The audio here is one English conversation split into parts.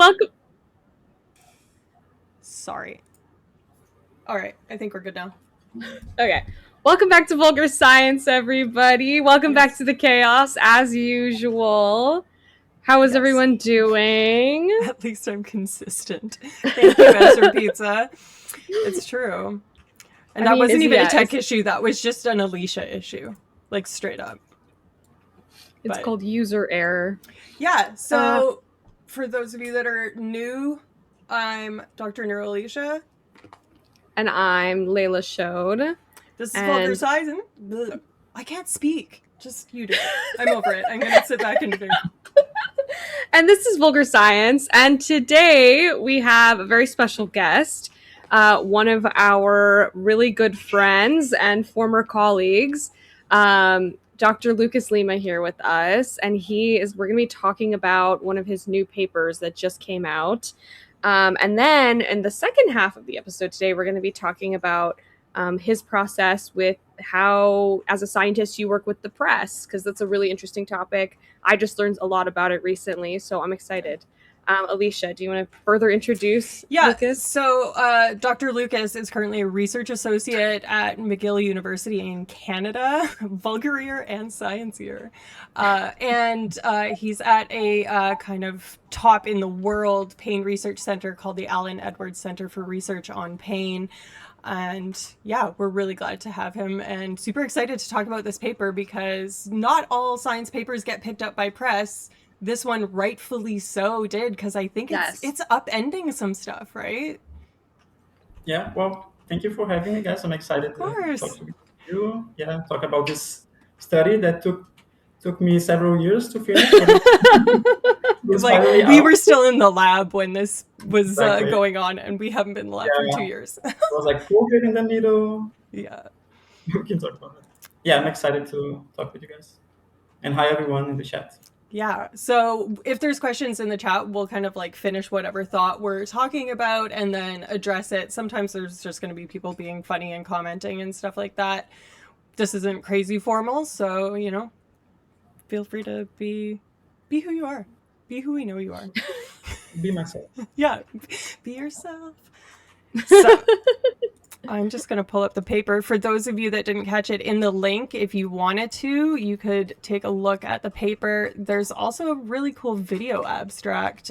Welcome. Sorry. All right, I think we're good now. Okay. Welcome back to Vulgar Science, everybody. Welcome back Yes. to the chaos, as usual. How is Yes. everyone doing? At least I'm consistent. Thank you, Ezra Pizza. It's true. And that wasn't even a tech issue. That was just an Alicia issue. Like, straight up. It's called user error. Yeah, so for those of you that are new, I'm Dr. Neuralicia. And I'm Layla Shode. This is Vulgar Science. I can't speak. Just you do it. I'm over it. I'm going to sit back and do it. And this is Vulgar Science. And today we have a very special guest, one of our really good friends and former colleagues, Dr. Lucas Lima here with us. And we're going to be talking about one of his new papers that just came out. And then in the second half of the episode today, we're going to be talking about his process with how, as a scientist, you work with the press, because that's a really interesting topic. I just learned a lot about it recently, so I'm excited. Alicia, do you want to further introduce Lucas? So Dr. Lucas is currently a research associate at McGill University in Canada, vulgarier and sciencier. And he's at a kind of top in the world pain research center called the Allen Edwards Center for Research on Pain. And yeah, we're really glad to have him and super excited to talk about this paper because not all science papers get picked up by press. This one rightfully so did, because I think it's upending some stuff, right? Yeah, well, thank you for having me, guys. I'm excited to talk to you. Yeah, talk about this study that took me several years to finish. We were still in the lab when this was going on, and we haven't been in the lab for 2 years. It was like COVID in the middle. Yeah. We can talk about it. Yeah, I'm excited to talk with you guys. And hi, everyone in the chat. Yeah, so if there's questions in the chat, we'll kind of like finish whatever thought we're talking about and then address it. Sometimes there's just going to be people being funny and commenting and stuff like that. This isn't crazy formal, so, you know, feel free to be who you are. Be who we know you are. Be myself. Yeah, be yourself. So, I'm just going to pull up the paper. For those of you that didn't catch it in the link, if you wanted to, you could take a look at the paper. There's also a really cool video abstract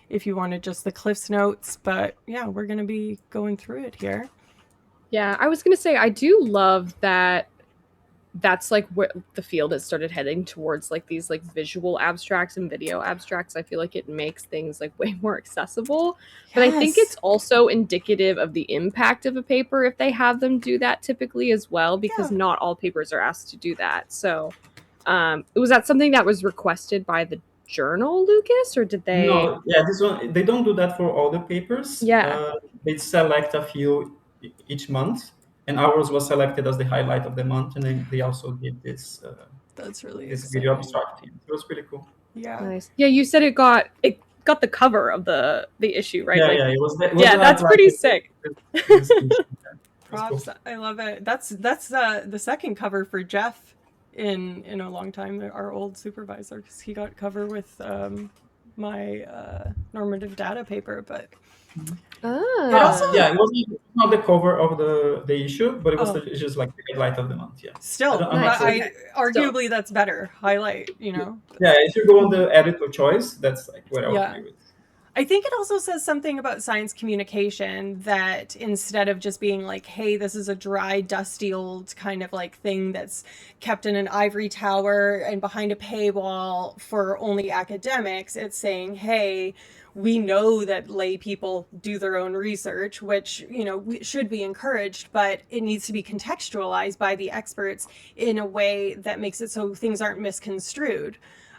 if you wanted just the Cliff's Notes. But yeah, we're going to be going through it here. Yeah, I was going to say, I do love that that's like where the field has started heading towards, like these like visual abstracts and video abstracts. I feel like it makes things like way more accessible. Yes. But I think it's also indicative of the impact of a paper if they have them do that typically as well, because not all papers are asked to do that. So was that something that was requested by the journal, Lucas, or did they? No, yeah, this one, they don't do that for all the papers. Yeah. They select a few each month. And ours was selected as the highlight of the month, and then they also did this. That's really this video abstract. It was pretty cool. Yeah. Nice. Yeah, you said it got the cover of the issue, right? Yeah, it was. That's pretty sick. Props! Cool. I love it. That's the second cover for Jeff in a long time. Our old supervisor, because he got cover with my normative data paper, but. It wasn't not the cover of the issue, but it was just like the highlight of the month. Yeah. Still, arguably that's better. Highlight, you know. Yeah, if you go on the editor choice, that's like what I would agree with. I think it also says something about science communication, that instead of just being like, hey, this is a dry, dusty old kind of like thing that's kept in an ivory tower and behind a paywall for only academics, it's saying, hey, we know that lay people do their own research, which, you know, should be encouraged, but it needs to be contextualized by the experts in a way that makes it so things aren't misconstrued.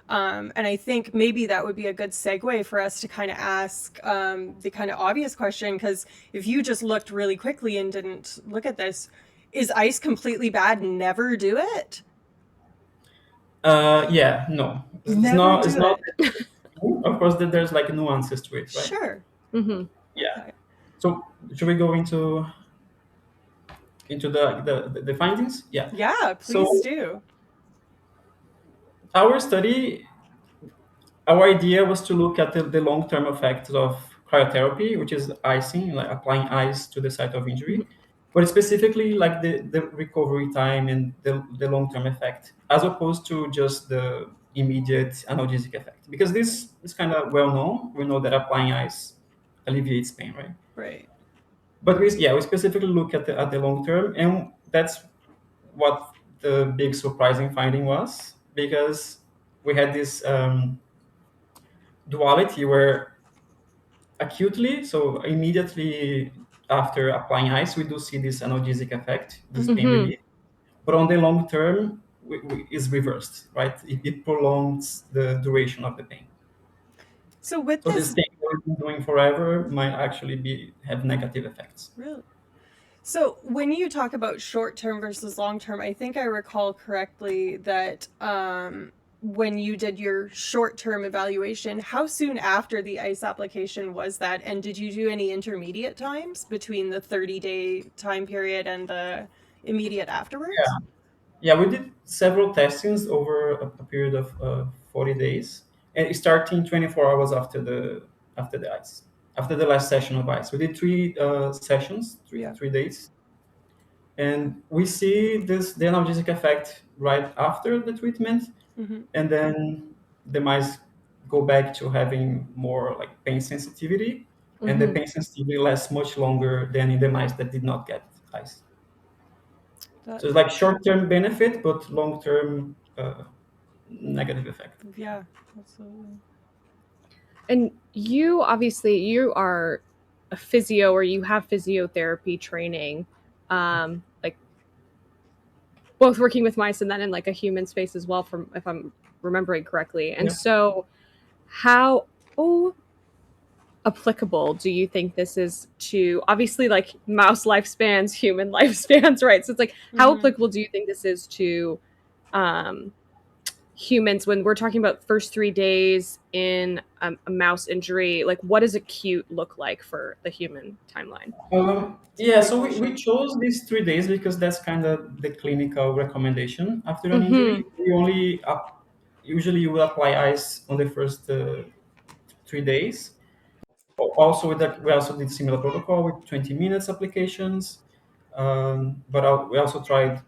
And I think maybe that would be a good segue for us to kind of ask the kind of obvious question, because if you just looked really quickly and didn't look at this, is ice completely bad? Never do it? Yeah, no. It's not. Of course, there's like nuances to it, right? Sure. Mm-hmm. Yeah. Okay. So should we go into the findings? Yeah. Yeah, please do. Our study our idea was to look at the long-term effects of cryotherapy, which is icing, like applying ice to the site of injury, but specifically like the recovery time and the long-term effect, as opposed to just the immediate analgesic effect. Because this is kind of well known. We know that applying ice alleviates pain, right? Right. But we specifically look at the long term, and that's what the big surprising finding was, because we had this duality where acutely, so immediately after applying ice, we do see this analgesic effect, this pain Mm-hmm. relief. But on the long term, is reversed, right? It prolongs the duration of the pain. So with So this this, thing that we've been doing forever might actually have negative effects. really. So when you talk about short term versus long term, I think I recall correctly that when you did your short term evaluation, how soon after the ice application was that? And did you do any intermediate times between the 30-day time period and the immediate afterwards? Yeah, we did several testings over a period of 40 days, and starting 24 hours after the ice, after the last session of ice. We did three sessions, Yeah. 3 days, and we see the analgesic effect right after the treatment, Mm-hmm. and then the mice go back to having more like pain sensitivity, and the Mm-hmm. pain sensitivity lasts much longer than in the mice that did not get ice. That, So it's like short-term benefit, but long-term negative effect. yeah, absolutely. And you obviously you are a physio or you have physiotherapy training, like both working with mice and then in like a human space as well, from if I'm remembering correctly. And Yeah. so how applicable do you think this is to obviously like mouse lifespans, human lifespans, right? So it's like how Mm-hmm. applicable do you think this is to um humans when we're talking about first 3 days in a mouse injury? Like what does acute look like for the human timeline? It's a Yeah, great so we question. chose these 3 days because that's kind of the clinical recommendation after an Mm-hmm. injury. We only usually you will apply ice on the first 3 days. Also, with that, we also did similar protocol with 20 minutes applications, but we also tried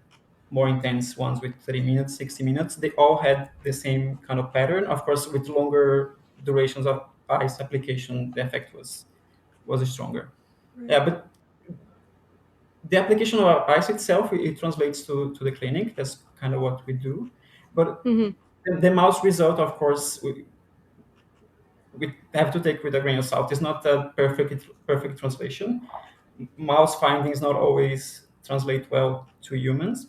more intense ones with 30 minutes, 60 minutes. They all had the same kind of pattern. Of course, with longer durations of ice application, the effect was stronger. Right. Yeah, but the application of ice itself, it translates to the clinic. That's kind of what we do. But Mm-hmm. the mouse result, of course, we have to take with a grain of salt. It's not a perfect translation. Mouse findings not always translate well to humans.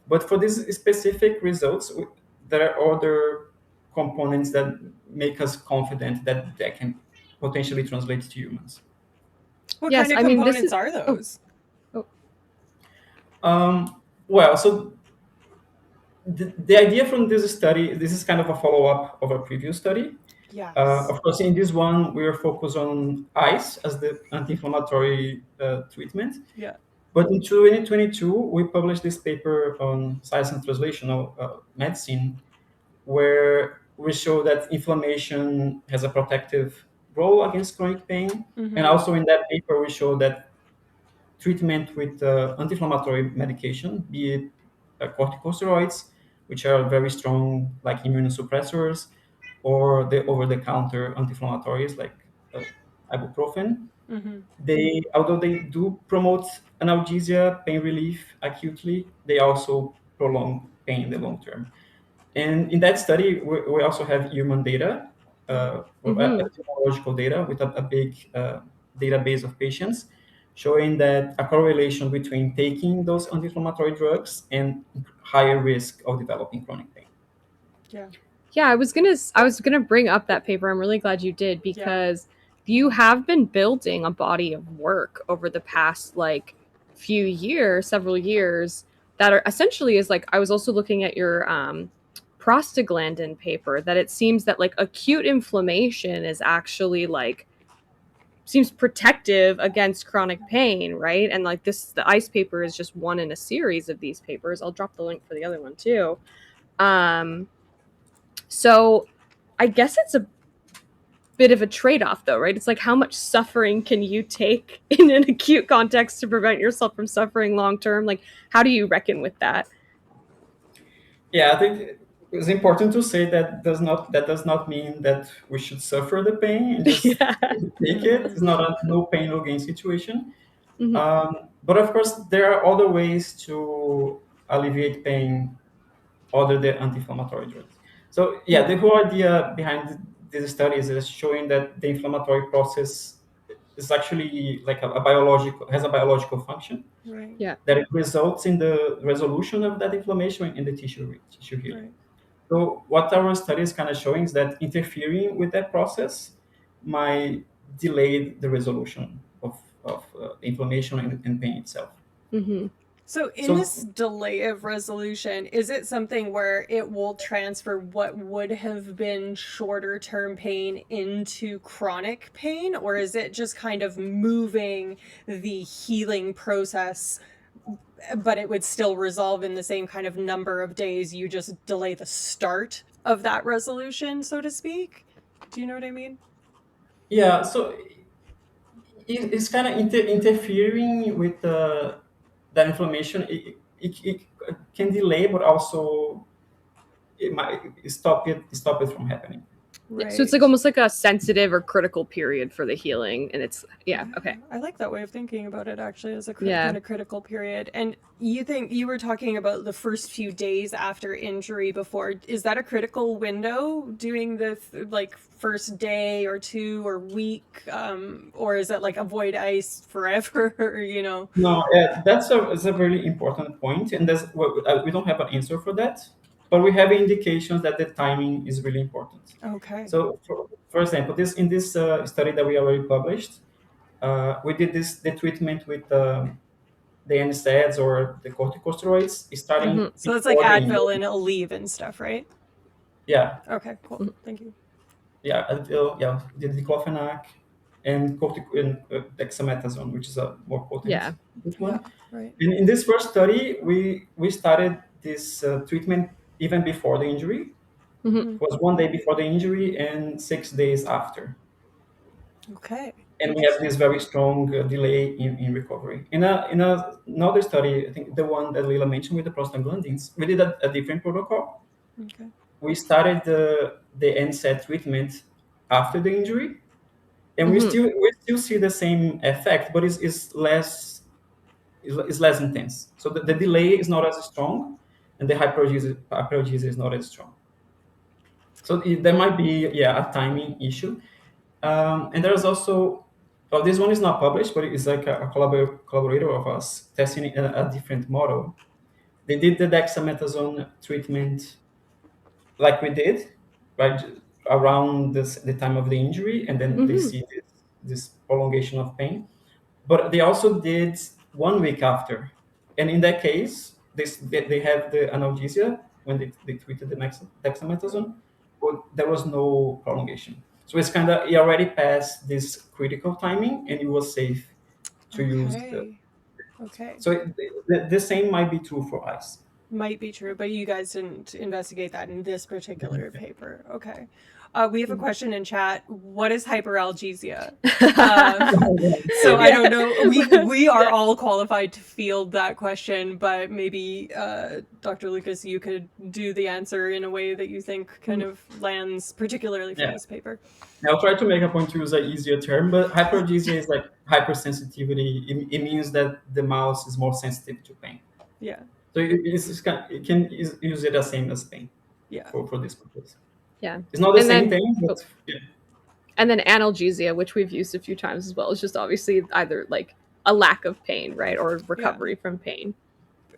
But for these specific results, there are other components that make us confident that they can potentially translate to humans. What Yes, kind of I mean this components is are oh, those? oh. Well, so the idea from this study, this is kind of a follow-up of a previous study. Yes. Of course, in this one, we are focused on ice as the anti-inflammatory treatment. Yeah. But in 2022, we published this paper on Science and Translational Medicine, where we show that inflammation has a protective role against chronic pain. And Mm-hmm. also in that paper, we show that treatment with anti-inflammatory medication, be it corticosteroids, which are very strong, like immunosuppressors, or the over-the-counter anti-inflammatories like uh, ibuprofen. Mm-hmm. Although they do promote analgesia, pain relief acutely, they also prolong pain in the long term. And in that study, we also have human data, Yeah. Mm-hmm. epidemiological data with a big database of patients, showing that a correlation between taking those anti-inflammatory drugs and higher risk of developing chronic pain. Yeah. Yeah, I was gonna bring up that paper. I'm really glad you did Yeah. because you have been building a body of work over the past like few years, several years, that are essentially is like I was also looking at your prostaglandin paper, that it seems that like acute inflammation is actually like seems protective against chronic pain, right? And like the ice paper is just one in a series of these papers. I'll drop the link for the other one too. Um so I guess it's a bit of a trade-off though, right? It's like, how much suffering can you take in an acute context to prevent yourself from suffering long term? Like, how do you reckon with that? Yeah, I think it's important to say that does not mean that we should suffer the pain and just Yeah. take it. It's not a no pain no gain situation. Mm-hmm. But of course, there are other ways to alleviate pain other than anti-inflammatory drugs. So yeah, the whole idea behind these studies is showing that the inflammatory process is actually like a biological has a biological function Right. Yeah. that it results in the resolution of that inflammation in the tissue healing. Right. So what our study is kind of showing is that interfering with that process might delay the resolution of inflammation and pain itself. Mm-hmm. So in So this delay of resolution, is it something where it will transfer what would have been shorter term pain into chronic pain, or is it just kind of moving the healing process, but it would still resolve in the same kind of number of days? You just delay the start of that resolution, so to speak. Do you know what I mean? yeah, so it's kind of interfering with that inflammation. It can delay, but also it might stop it from happening. Yeah, so it's like Right. almost like a sensitive or critical period for the healing, and it's yeah, okay. I like that way of thinking about it actually as a Yeah. kind of critical period. And you think you were talking about the first few days after injury before. Is that a critical window doing the like first day or two or week? Or is it like avoid ice forever, you know? No, that's a very important point, and we don't have an answer for that, but we have indications that the timing is really important. Okay. So, for example, this in this study that we already published, we did the treatment with the NSAIDs or the corticosteroids starting Mm-hmm. So it's like before the Advil injury. and Aleve and stuff, right? Yeah, Okay, cool. Thank you. yeah, until yeah, the diclofenac and dexamethasone, which is a more potent Yeah. Yeah, one. right. And in this first study, we started this treatment even before the injury. Mm-hmm. Hmm. It was 1 day before the injury and 6 days after. Okay. And we have Interesting. this very strong delay in recovery. Another study, I think the one that Lila mentioned with the prostaglandins, we did a different protocol. Okay. We started the NSAID treatment after the injury, and Mm-hmm. we still see the same effect, but it's less intense. So the delay is not as strong, and the hyperalgesia is not as strong. So there might be a timing issue, and there's also well, this one is not published, but it's like a collaborator of us testing a different model. They did the dexamethasone treatment like we did, right around the time of the injury, and then they Mm-hmm. see this prolongation of pain. But they also did 1 week after, and in that case, they have the analgesia when they treated the dexamethasone, but there was no prolongation. So it's kind of it already passed this critical timing, and it was safe to use the. Okay. Okay. So the same might be true for ice. Might be true, but you guys didn't investigate that in this particular paper. Okay. We have a question in chat. What is hyperalgesia? So I Yeah. don't know. We are Yeah. all qualified to field that question, but maybe Dr. Lucas, you could do the answer in a way that you think kind of lands particularly for Yeah. this paper. I'll try to make a point to use an easier term, but hyperalgesia is like hypersensitivity. It means that the mouse is more sensitive to pain. Yeah. So it can use it the same as pain Yeah. for this purpose. Yeah. It's not the And same then thing, oh, but yeah. and then analgesia, which we've used a few times as well, is just obviously either like a lack of pain, right, or recovery from pain.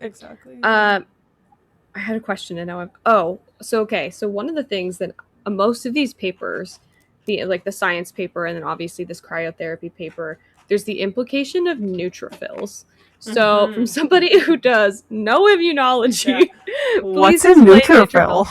Exactly. I had a question, and now so one of the things that most of these papers, the science paper, and then obviously this cryotherapy paper, there's the implication of neutrophils. So from somebody who does no immunology, What's please a explain neutrophil?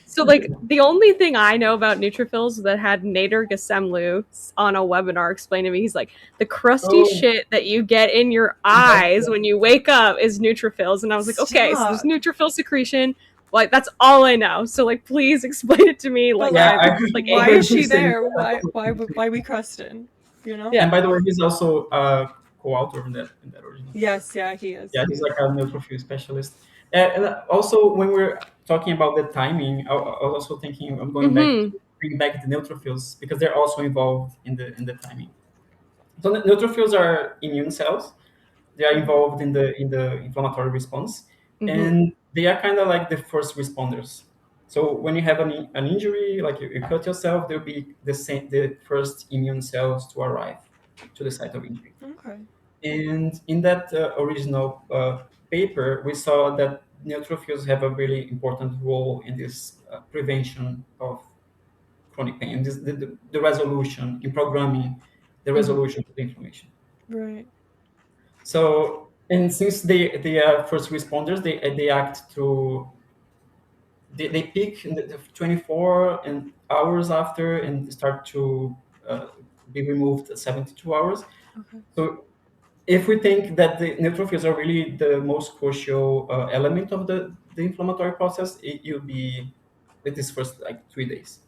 So like the only thing I know about neutrophils that had Nader Gasemlu on a webinar explain to me, he's like, the crusty Oh, shit that you get in your eyes when you wake up is neutrophils. And I was like, okay, so there's Stop. neutrophil secretion. Like that's all I know. So like, please explain it to me. But Like, Yeah, I like why over is she this thing. there? Why we Creston? You know? yeah. And by the way, he's also a co-author in that original paper. Yes, yeah, he is. Yeah, he's like a neutrophil specialist. And also, when we're talking about the timing, I was also thinking I'm going back to Mm-hmm. bring back the neutrophils because they're also involved in the timing. So the neutrophils are immune cells. They are Mhm. involved in the inflammatory response, Mm-hmm. and they are kind of like the first responders. So when you have an injury, like you cut yourself, they'll be the first immune cells to arrive to the site of injury. Okay. And in that original paper, we saw that neutrophils have a really important role in this prevention of chronic pain, this, the resolution, in programming the Mm-hmm. resolution of the inflammation. Right. So, and since they are first responders, they act through, they peak in the 24 and hours after and start to be removed at 72 hours. Okay. So if we think that the neutrophils are really the most crucial element of the inflammatory process, you'll be with this first like 3 days.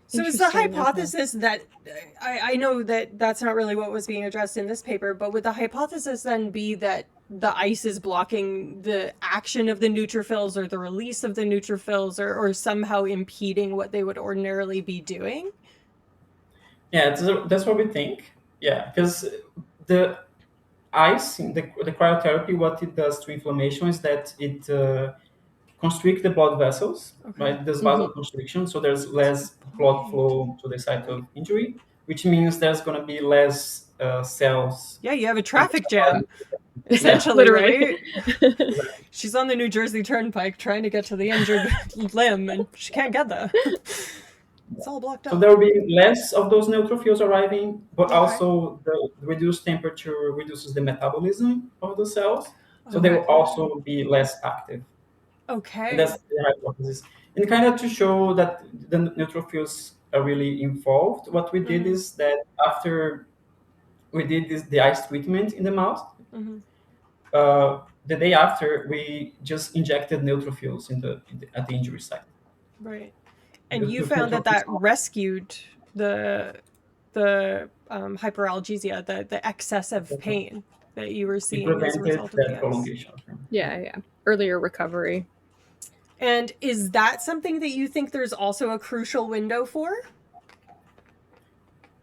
So is the Interesting. Okay. hypothesis that I know that that's not really what was being addressed in this paper, but would the hypothesis then be that the ice is blocking the action of the neutrophils or the release of the neutrophils or somehow impeding what they would ordinarily be doing? Yeah, that's what we think. Yeah, because the ice, the cryotherapy, what it does to inflammation is that it constrict the blood vessels, Okay. right? There's Mm-hmm. vasoconstriction, so there's That's a good less blood point. flow to the site Right. of injury, which means there's going to be less cells Yeah, you have a in traffic the body. jam, Yeah, essentially, Literally. right? She's on the New Jersey Turnpike trying to get to the injured limb, and she can't get there. It's all blocked so up. there will be less of those neutrophils arriving, but Okay. also the reduced temperature reduces the metabolism of the cells, so they will Okay. also be less active. And Okay. that's the hypothesis. And kind of to show that the neutrophils are really involved, what we did Mm-hmm. is that after we did the ice treatment in the mouse, Mm-hmm. the day after we just injected neutrophils at the injury site. Right. And Because you the found that neutrophils that rescued the hyperalgesia, the excess of pain that you were it seeing as a prevented result of the that ice. prolongation. Yeah, yeah. Earlier recovery. And is that something that you think there's also a crucial window for?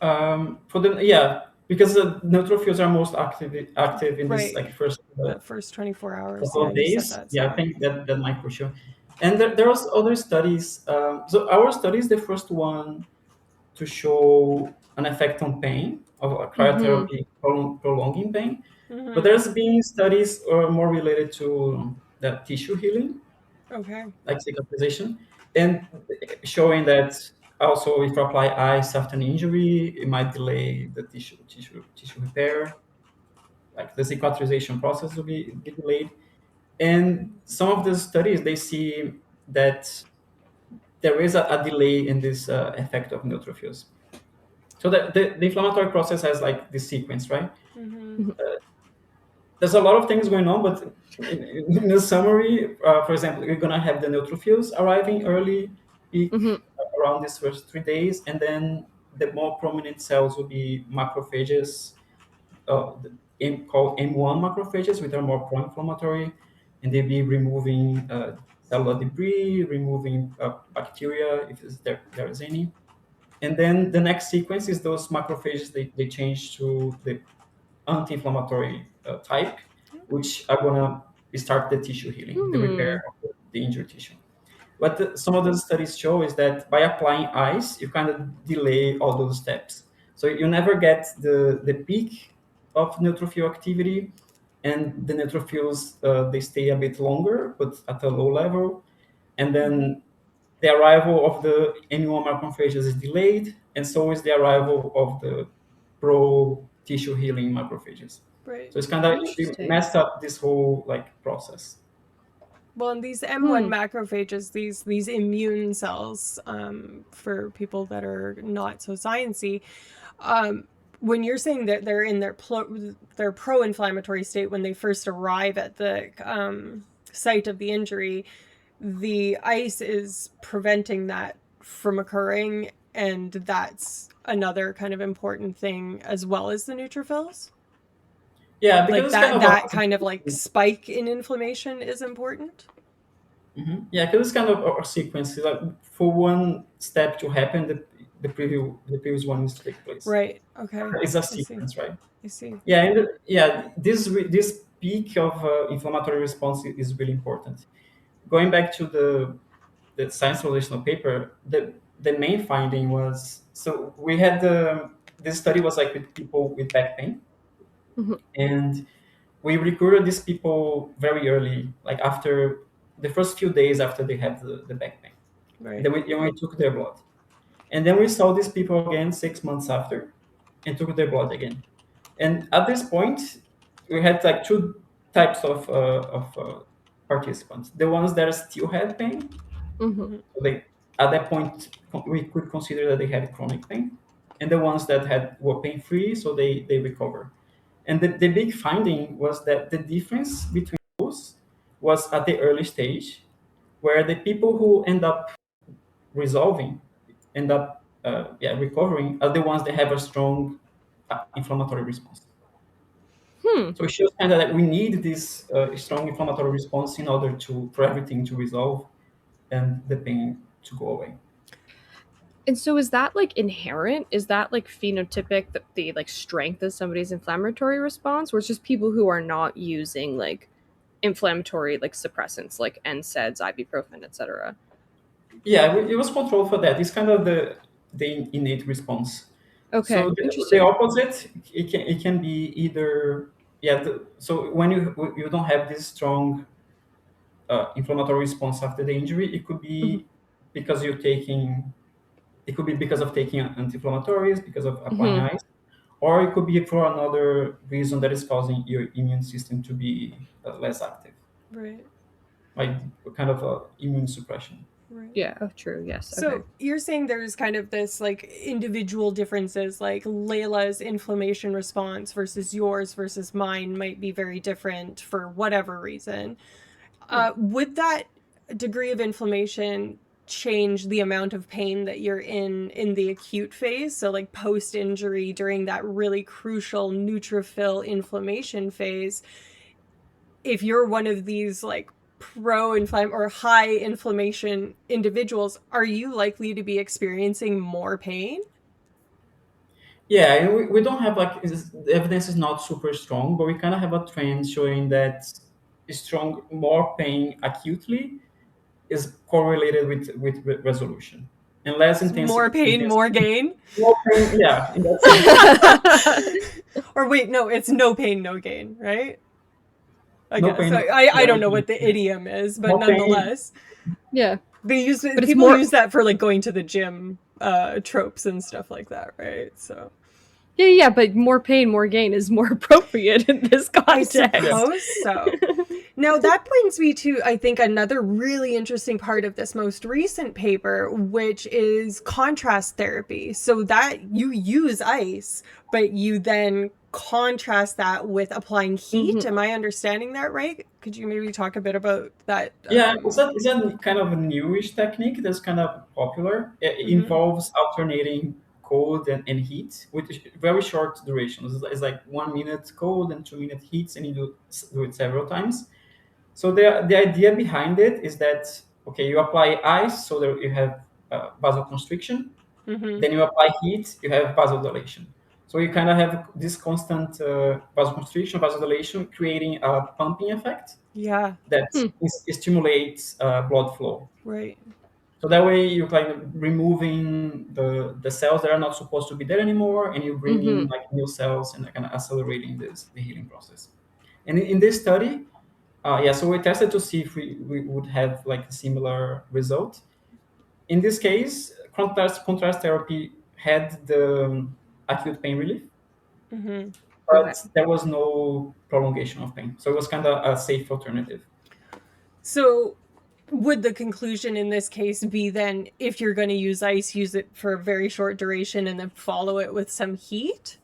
For the yeah, because the neutrophils are most active in this Right. like first That first 24 hours. couple Yeah, of you said days. that. Yeah, I Sorry. think that might for sure. And there was other studies. So our study is the first one to show an effect on pain of a Mm-hmm. cryotherapy prolonging pain. But Mm-hmm. there's been studies more related to the tissue healing, Okay. like cicatrization, and showing that also if you apply ice after an injury, it might delay the tissue repair. Like the cicatrization process will be delayed. And some of the studies they see that there is a delay in this effect of neutrophils. So the inflammatory process has like this sequence, right? Mm-hmm. There's a lot of things going on, but in the summary, for example, you're gonna have the neutrophils arriving early, peak Mm-hmm. around these first 3 days, and then the more prominent cells will be macrophages, called M1 macrophages, which are more pro-inflammatory, and they'll be removing cellular debris, removing bacteria if there is any. And then the next sequence is those macrophages, they change to the anti-inflammatory type, which are gonna start the tissue healing, the repair Hmm. of the injured tissue. What some of the studies show is that by applying ice, you kind of delay all those steps. So you never get the peak of neutrophil activity, and the neutrophils they stay a bit longer, but at a low level. And Mm-hmm. then the arrival of the M1 macrophages is delayed, and so is the arrival of the pro tissue healing macrophages. Right. So it's kind of Interesting. messed up this whole like process. Well, and these M1 Hmm. macrophages, these immune cells, for people that are not so sciencey, um, when you're saying that they're in their pro-inflammatory state when they first arrive at the site of the injury, the ice is preventing that from occurring, and that's another kind of important thing as well as the neutrophils. Yeah, Like because it's kind of that a kind of like spike in inflammation is important. yeah, because it's kind of a sequence. Like for one step to happen, the previous one needs to take place. Right. Okay. It's a I see. sequence, right? I see. Yeah, and yeah, this peak of inflammatory response is really important. Going back to the science translational paper, the main finding was, so we had this study was like with people with back pain, Mhm. and we recruited these people very early, like after the first few days after they had the back pain. And Right. then we took their blood. And then we saw these people again 6 months after and took their blood again. And at this point, we had like two types of participants. The ones that still had pain, Mhm. Mm-hmm. so they at that point we could consider that they had chronic pain, and the ones that were pain free, so they recover. And the big finding was that the difference between those was at the early stage, where the people who end up resolving, end up recovering, are the ones that have a strong inflammatory response. Hmm. So it shows kind of that we need this strong inflammatory response in order for everything to resolve and the pain to go away. And so is that like inherent? Is that like phenotypic, the like strength of somebody's inflammatory response, or it's just people who are not using like inflammatory like suppressants like NSAIDs, ibuprofen, etc.? Yeah, it was controlled for that. It's kind of the innate response. So Okay, the interesting. opposite, it can be either, yeah. So when you don't have this strong inflammatory response after the injury, it could Mm-hmm. be because you're taking, it could be because of taking anti-inflammatories, because of applying Hmm. ice, or it could be for another reason that is causing your immune system to be less active, Right. like kind of immune suppression. Right. Yeah. Oh, true. Yes. Okay. So you're saying there's kind of this like individual differences, like Layla's inflammation response versus yours versus mine might be very different for whatever reason. Hmm. Would that degree of inflammation change the amount of pain that you're in the acute phase? So like post injury during that really crucial neutrophil inflammation phase, if you're one of these like pro inflammation or high inflammation individuals, are you likely to be experiencing more pain? Yeah, and we don't have like the evidence is not super strong, but we kind of have a trend showing that strong more pain acutely is correlated with resolution, and less So more pain, more intensity, gain? more pain. Yeah, in that sense, Or wait, no, it's no pain, no gain, right? I no guess. pain, I yeah, don't know what the idiom is, but more pain. nonetheless, Yeah, they use but it's people more. use that for like going to the gym tropes and stuff like that, right? So Yeah, yeah, but more pain, more gain is more appropriate in this I context. suppose so. Now, that brings me to, I think, another really interesting part of this most recent paper, which is contrast therapy. So, that you use ice, but you then contrast that with applying heat. Hmm. Am I understanding that right? Could you maybe talk a bit about that? Yeah, it's a kind of a newish technique that's kind of popular. It Mm-hmm. involves alternating cold and heat with very short durations. It's like 1 minute cold and 2 minute heats, and you do it several times. So the idea behind it is that, okay, you apply ice, so that you have vasoconstriction. Mm-hmm. Then you apply heat, you have vasodilation. So you kind of have this constant vasoconstriction, vasodilation, creating a pumping effect Yeah, that Hmm. stimulates blood flow. right. So that way you're kind of removing the cells that are not supposed to be there anymore, and you bring in Hmm. like new cells and kind of accelerating the healing process. And in this study, yeah, so we tested to see if we would have like a similar result. In this case, contrast therapy had the acute pain relief, Mm-hmm. Okay. but there was no prolongation of pain. So it was kind of a safe alternative. So, would the conclusion in this case be then if you're going to use ice, use it for a very short duration and then follow it with some heat?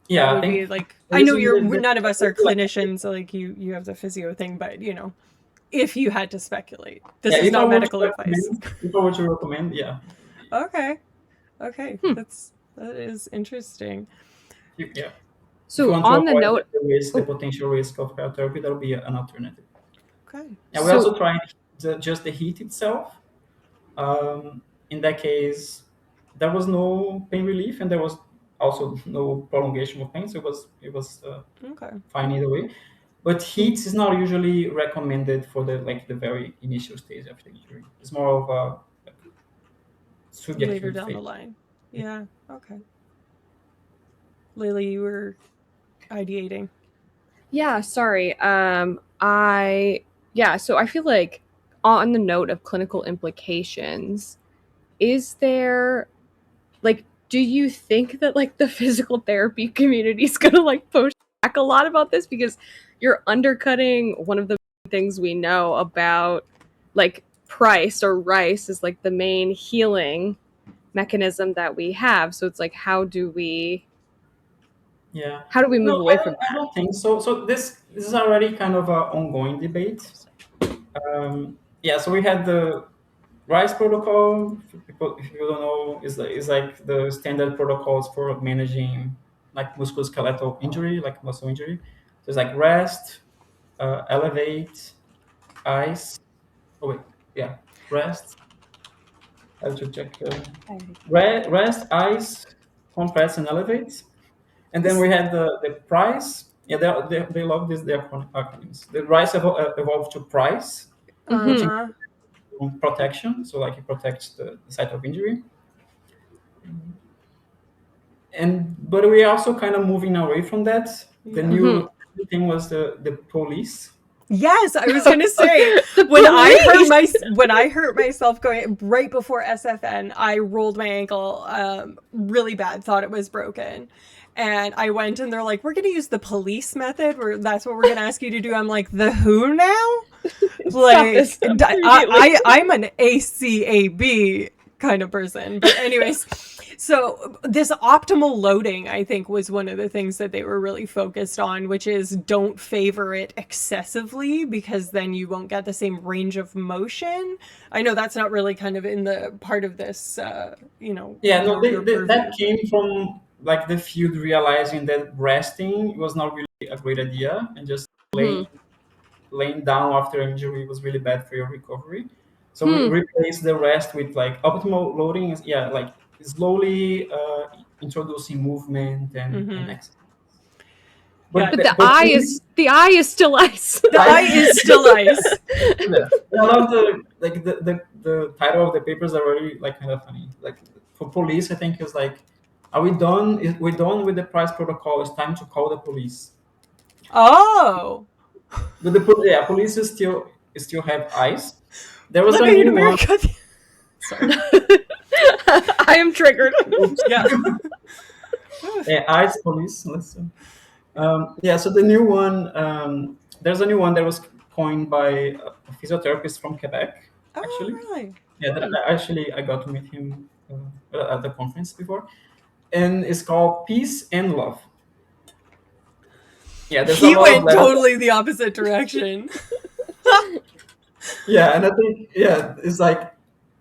That Yeah, I would be think like, the I know reason you're that none of us are like, clinicians, so like you have the physio thing, but you know, if you had to speculate. This Yeah, is if I not were to medical advice. recommend, yeah, Okay. That is interesting. yeah. If you So want to on the avoid note, the oh, potential risk of cryotherapy, that'll be an alternative. Okay. Yeah, we so also tried just the heat itself. In that case, there was no pain relief, and there was also no prolongation of pain, so it was Okay. fine either way. But heat is not usually recommended for the very initial stage of the injury. It's more of a like, Later subacute down the phase. line. Yeah. Okay. Lily, you were ideating. yeah, sorry. So I feel like on the note of clinical implications, is there like do you think that like the physical therapy community is going to like push back a lot about this because you're undercutting one of the things we know about like price or rice is like the main healing mechanism that we have. So it's like Yeah. how do we No, move away from I don't think so. So this is already kind of an ongoing debate. Yeah. So we had the RISE protocol. For people, if you don't know, is like the standard protocols for managing like musculoskeletal injury, like muscle injury. So it's like rest, elevate, ice. Oh wait, yeah, rest. I have to check. Rest, ice, compress, and elevate. And then we had the price. Yeah, they love this the acronyms. The rice evolved to price, Uh that? which huh. includes protection. So like it protects the site of injury. And but we're also kind of moving away from that. The Yeah. Hmm. new thing was the police. Yes, I was gonna say The when I hurt police. myself going right before SFN, I rolled my ankle really bad, thought it was broken. And I went and they're like, we're gonna use the police method where that's what we're gonna ask you to do. I'm like, the who now? Stop Like this immediately. I'm an ACAB kind of person. But anyways, so this optimal loading, I think, was one of the things that they were really focused on, which is don't favor it excessively because then you won't get the same range of motion. I know that's not really kind of in the part of this, Yeah, no, your that purview. came from like the field realizing that resting was not really a great idea, and just Hmm. laying down after injury was really bad for your recovery. So we Hmm. replace the rest with like optimal loading. Is yeah, like slowly introducing movement and Mm-hmm. exercise. Yeah, The eye is still ice. the eye is still ice. Yeah. I love the title of the papers are really like kind of funny. Like for police, I think is like, are we done? We're done with the price protocol. It's time to call the police. Oh, But yeah, police is still have ice. There was a living in new one. America. Sorry. I am triggered. Oops. Yeah. Yeah, ice police. Listen. Yeah, so the new one, there's a new one that was coined by a physiotherapist from Quebec, Oh, actually. really? Yeah, actually I got to meet him at the conference before, and it's called Peace and Love. Yeah, there's a He lot of went letters. totally the opposite direction. Yeah, and I think it's like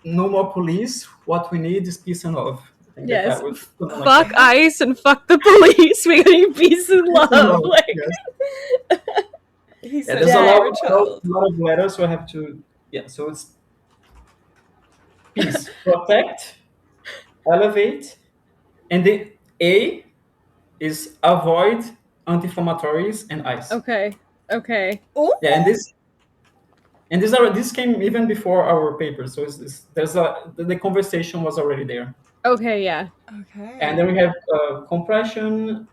no more police. What we need is peace and love. I think that Yes. that was something like Fuck that. ice and fuck the police. We need peace and Peace and love. love. Like Yes. He's Yeah, such there's a a lot, favorite a lot child. a lot of letters, so I have to. Yeah, so it's peace, protect, elevate, and the A is avoid anti-inflammatories and ice. okay. Okay. Oh, Yeah, this came even before our paper, so there's the conversation was already there. Okay, yeah. And okay. then we have compression,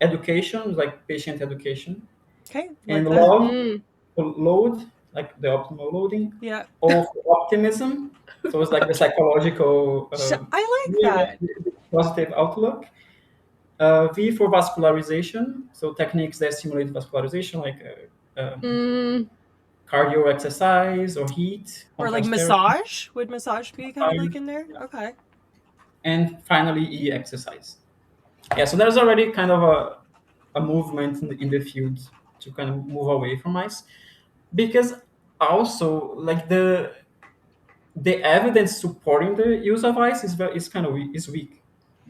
education, like patient education, Okay, and like that. love, Mm. load, like the optimal loading, Yeah. of optimism. So it's like the psychological, I like really that. positive outlook. V for vascularization, so techniques that stimulate vascularization, like Mm. cardio exercise or heat, Or like contrast therapy. massage? Would massage be kind of like in there? Okay. And finally, E exercise. Yeah, so there's already kind of a movement in the field to kind of move away from ice because also like the evidence supporting the use of ice is kind of is weak.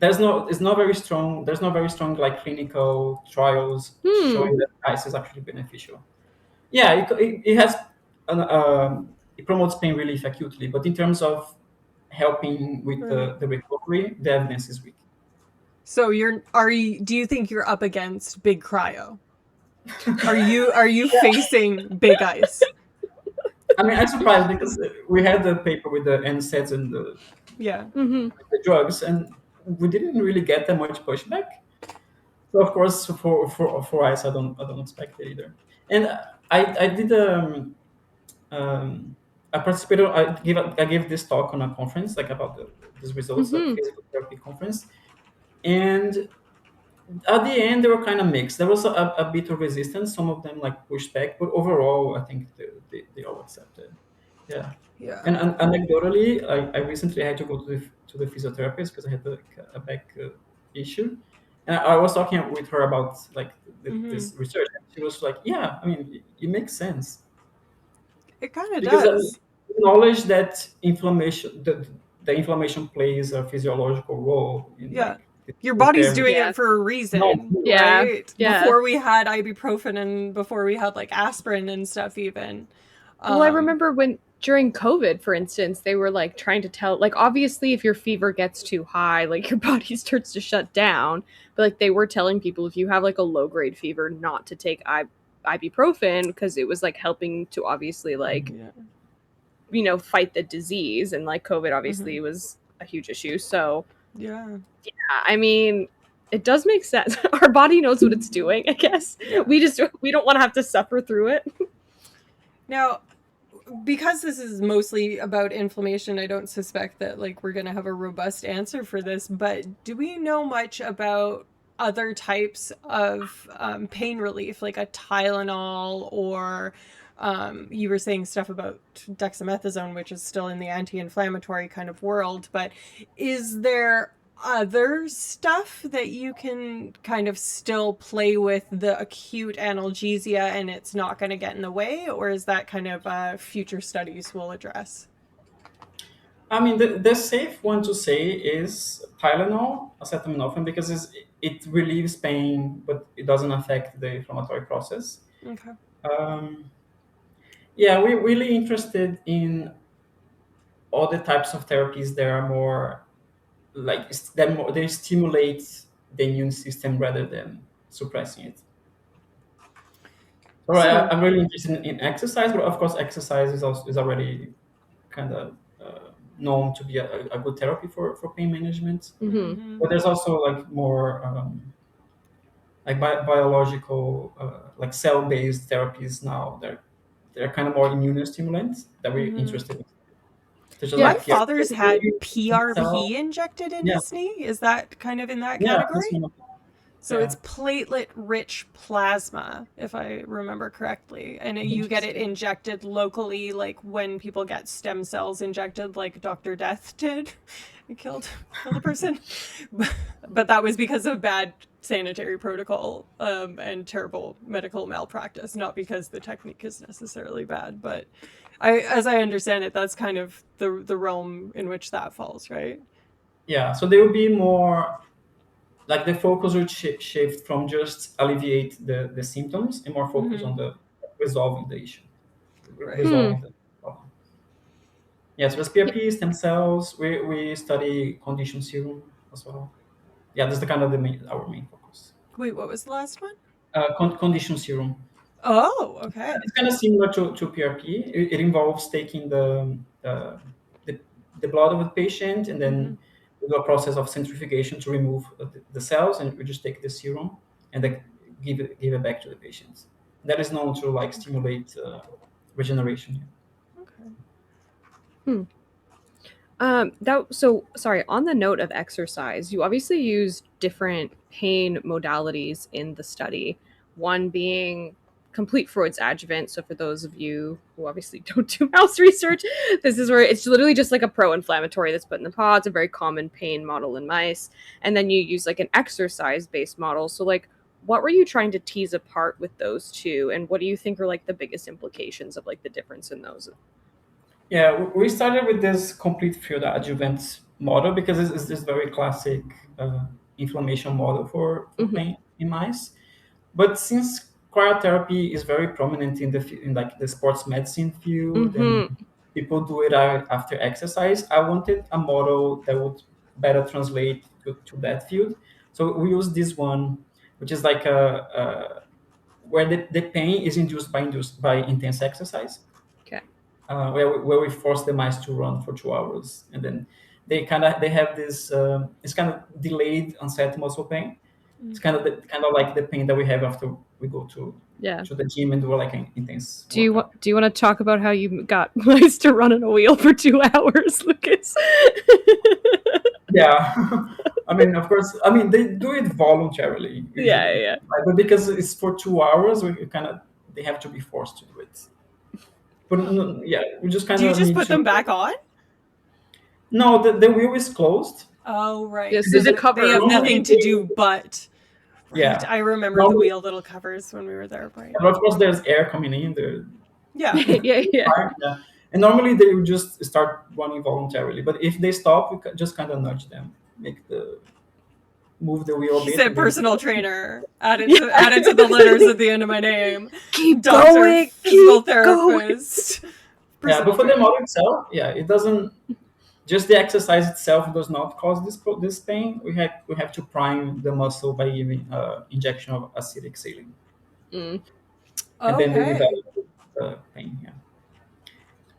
It's not very strong. There's not very strong like clinical trials Hmm. showing that ice is actually beneficial. Yeah, it has it promotes pain relief acutely, but in terms of helping with Right. the recovery, the evidence is weak. So do you think you're up against big cryo? Are you facing big ice? I mean, I'm surprised because we had the paper with the NSAIDs and Yeah. Mm-hmm. the drugs, and we didn't really get that much pushback. So of course, for ice, I don't expect it either. And I did I participated. I gave this talk on a conference like about these results, a Mm-hmm. physical therapy conference, and at the end they were kind of mixed. There was a bit of resistance. Some of them like pushed back, but overall, I think they all accepted. Yeah. Yeah. And anecdotally, I recently had to go to the physiotherapist because I had like a back issue, and I was talking with her about like Hmm. this research. And she was like, "Yeah, I mean, it makes sense It kind of because does. knowledge that the inflammation plays a physiological role in Yeah. like the Your body's impairment. doing Yeah. it for a No, reason, Yeah. right? Yeah. Before we had ibuprofen and before we had like aspirin and stuff even. Well, I Um remember when during COVID, for instance, they were like trying to tell, like, obviously, if your fever gets too high, like your body starts to shut down. But like they were telling people if you have like a low grade fever, not to take ibuprofen because it was like helping to obviously like yeah. fight the disease, and like COVID Hmm. obviously was a huge issue. So Yeah. I mean, it does make sense. Our body knows what it's doing. I guess Yeah. we don't want to have to suffer through it. Now, because this is mostly about inflammation, I don't suspect that like we're gonna have a robust answer for this. But do we know much about other types of pain relief, like a Tylenol, or you were saying stuff about dexamethasone, which is still in the anti-inflammatory kind of world. But is there other stuff that you can kind of still play with the acute analgesia and it's not going to get in the way, or is that kind of future studies will address? I mean, the safe one to say is Tylenol, acetaminophen, because it relieves pain, but it doesn't affect the inflammatory process. Okay. Um, yeah, we're really interested in all the types of therapies that are more like they stimulate the immune system rather than suppressing it. So So I'm really interested in exercise, but of course, exercise is already kind of known to be a good therapy for pain management. Mm-hmm. mm-hmm. But there's also like more like biological, like cell-based therapies now. They're kind of more immunostimulants that we're Mm-hmm. interested in, such as Yeah. My like father's had PRP, PRP cell. injected in Yeah, his knee. Is that kind of in that yeah, that's category? one of So yeah, it's platelet rich plasma, if I remember correctly. And you get it interesting. injected locally, like when people get stem cells injected, like Dr. Death did. He killed a person. But that was because of bad sanitary protocol and terrible medical malpractice, not because the technique is necessarily bad. But as I understand it, that's kind of the realm in which that falls, right? Yeah, so they will be more like the focus would shift from just alleviate the symptoms and more focus Mm-hmm. on the resolving the issue, Right. Hmm. resolving the problem. Yes, with Yeah. PRP, stem cells, we study condition serum as well. Yeah, that's the kind of our main focus. Wait, what was the last one? Condition serum. Oh, okay. It's kind of similar to PRP. It involves taking the, the blood of the patient and Mm-hmm. then we do a process of centrifugation to remove the cells, and we just take the serum and then give it back to the patient. That is known to like stimulate regeneration. Okay. Hmm. That so sorry, on the note of exercise, you obviously use different pain modalities in the study, one being complete Freud's adjuvant. So for those of you who obviously don't do mouse research, this is where it's literally just like a pro-inflammatory that's put in the paw. It's a very common pain model in mice. And then you use like an exercise-based model. So like what were you trying to tease apart with those two, and what do you think are like the biggest implications of like the difference in those? Yeah, we started with this complete field adjuvant model because it's this very classic inflammation model for Mm-hmm. pain in mice. But since cryotherapy is very prominent in in like the sports medicine field and Mm-hmm. people do it after exercise, I wanted a model that would better translate to that field. So we use this one, which is like a where the pain is induced by intense exercise, Okay. where we force the mice to run for 2 hours, and then they have this it's kind of delayed onset muscle pain. It's kind of like the pain that we have after we go Yeah. to the gym and do like an intense Do you workout. do you want to talk about how you got mice to run in a wheel for 2 hours, Lucas? Yeah, I mean, of course, I mean they do it voluntarily Yeah, usually, yeah. right? But because it's for 2 hours, we kind of they have to be forced to do it. But yeah, we just kind Do you of just need put to. them back on? No, the wheel is closed. Oh, right. Yes, So there's a they cover. have nothing Normally, to do but. Right. yeah. I remember the Normally, wheel little covers when we were there. Right. and of course, there's air coming in there. Yeah. Yeah, yeah. Yeah. And normally they will just start running voluntarily. But if they stop, we just kind of nudge them, move the wheel a He bit, said and then personal trainer. Added to the letters at the end of my name. Keep Doctor, going. physical Keep going. therapist. yeah. But Personal for the trainer. model itself, yeah, it doesn't. Just the exercise itself does not cause this pain. We have to prime the muscle by giving injection of acidic saline, Mm, and then they Okay. develop pain. Yeah.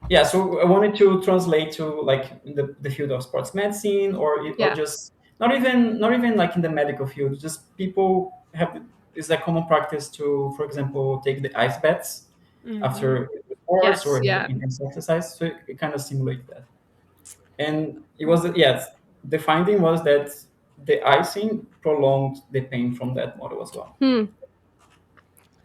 Yeah, so I wanted to translate to like in the field of sports medicine, or yeah. just not even like in the medical field. Just people have it's a common practice to, for example, take the ice baths Mm-hmm. after sports Yes. or Yeah. intense exercise. So it kind of simulates that. And it was yes, the finding was that the icing prolonged the pain from that model as well. Hmm.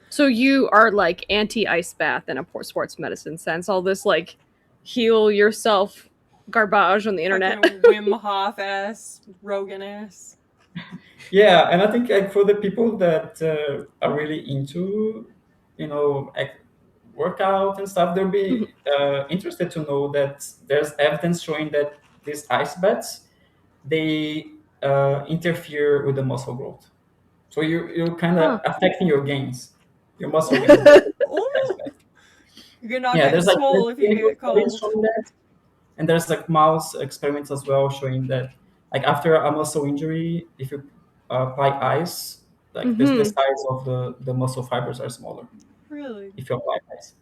So you are like anti-ice bath in a sports medicine sense. All this like heal yourself garbage on the internet. Fucking Wim Hof ass, Rogan ass. Yeah, and I think like for the people that are really into, workout and stuff, they'll be interested to know that there's evidence showing that these ice baths they interfere with the muscle growth. So you're kind Huh. of affecting your gains, your muscle gains by ice Oh, bath. you're not Yeah, getting there's like swole if you clinical get studies cold. showing that, and there's like mouse experiments as well showing that like after a muscle injury, if you apply ice, like the Mm-hmm. size of the muscle fibers are smaller Really? if you apply ice.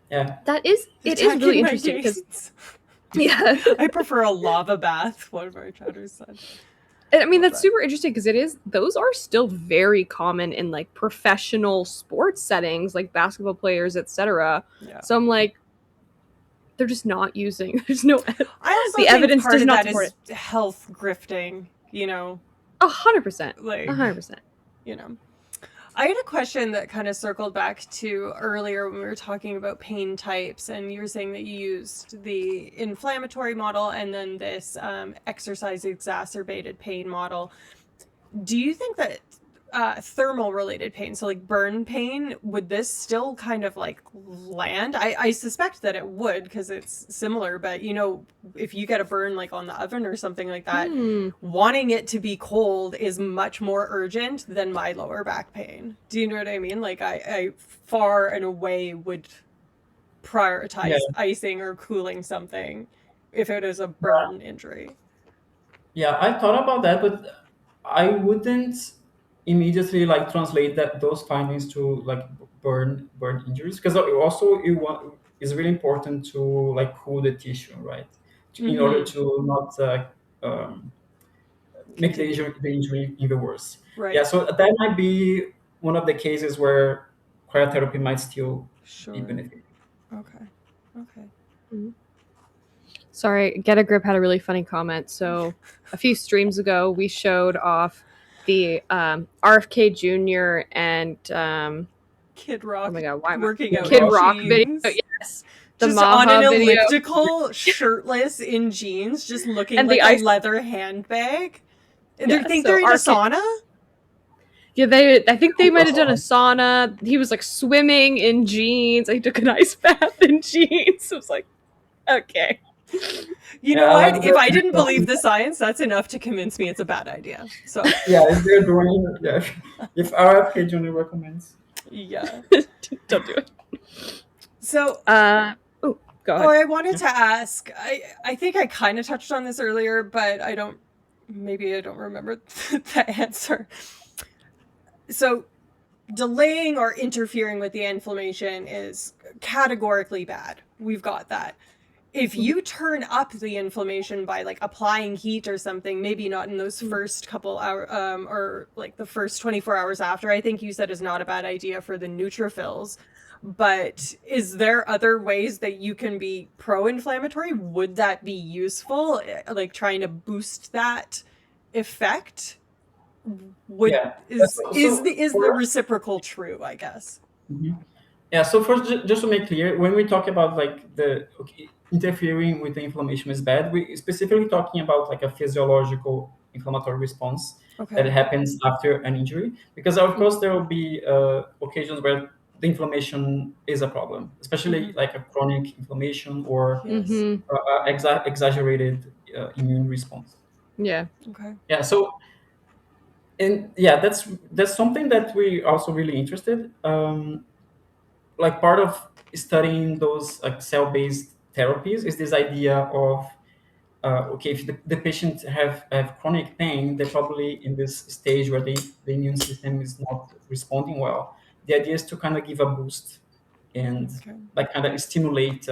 Yeah, It is really Attacking my interesting because gains. yeah. I prefer a lava bath, one of our chatters said. And I mean, Love that's that. super interesting because those are still very common in like professional sports settings, like basketball players, etc. Yeah. So I'm like, they're just not using. There's no. I also The think evidence part does of not that support is health grifting, 100%. like, 100%. I had a question that kind of circled back to earlier when we were talking about pain types, and you were saying that you used the inflammatory model and then this exercise exacerbated pain model. Do you think that thermal related pain, so like burn pain, would this still kind of like land? I suspect that it would because it's similar, but if you get a burn like on the oven or something like that, wanting it to be cold is much more urgent than my lower back pain. Do you know what I mean? Like I far and away would prioritize yeah, icing or cooling something if it is a burn injury. yeah. I thought about that, but I wouldn't immediately like translate those findings to like burn injuries because also it's really important to like cool the tissue, right? In order Mm-hmm. to not um, make Continue. the injury even worse. Yeah, Right. so that might be one of the cases where cryotherapy might still be Sure. beneficial. Okay. Okay. Sorry, Get a Grip had a really funny comment. So a few streams ago, we showed off the RFK Jr. and Kid Rock oh my god, why am I working out Kid in Rock video? jeans. Yes, the Just on an Maha video elliptical, shirtless in jeans, just looking and like the a ice. leather handbag. They Yeah, think so they're in a RFK. sauna? Yeah, I think they might have done a sauna. He was like swimming in jeans. I took an ice bath in jeans. I was like, okay. You Yeah, know I what? like If I the didn't believe the science, that's enough to convince me it's a bad idea. So, yeah, if they're doing yeah, if RFK Jr. recommends. yeah. Don't do it. So, Oh, go oh, ahead. I wanted to ask. I think I kind of touched on this earlier, but I don't. Maybe I don't remember the answer. So, delaying or interfering with the inflammation is categorically bad. We've got that. If you turn up the inflammation by like applying heat or something, maybe not in those first couple hours or like the first 24 hours after, I think you said is not a bad idea for the neutrophils. But is there other ways that you can be pro-inflammatory? Would that be useful? Like trying to boost that effect? Would Yeah. is the For reciprocal true, I guess? Mhm. Yeah, so first, just to make clear, when we talk about like interfering with the inflammation is bad, we specifically talking about like a physiological inflammatory response that Okay. happens after an injury. Because of course there will be occasions where the inflammation is a problem, especially like a chronic inflammation or Yes. Mm-hmm. exaggerated immune response. Yeah. Okay. Yeah, so and yeah, that's something that we also really interested. Like part of studying those like cell-based therapies is this idea of okay, if the patient have chronic pain, they're probably in this stage where the immune system is not responding well. The idea is to kind of give a boost and Okay. like kind of stimulate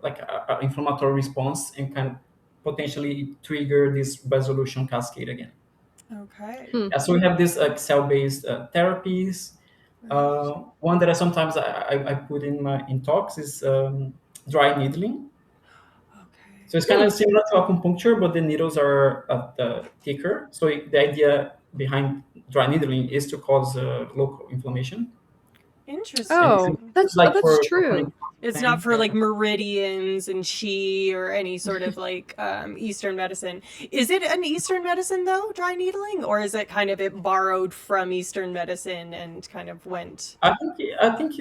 like a inflammatory response and kind of potentially trigger this resolution cascade again. Okay. Yeah, so we have these like cell-based therapies. Right. One that I sometimes I put in my in talks is dry needling. Okay. So it's kind of similar to acupuncture, but the needles are thicker. So the idea behind dry needling is to cause local inflammation, and Oh, Interesting. it's like that's for chronic true. It's not pain. for Yeah. like meridians and chi or any sort of like Eastern medicine. Is it an Eastern medicine though, dry needling, or is it kind of it borrowed from Eastern medicine and kind of went? I think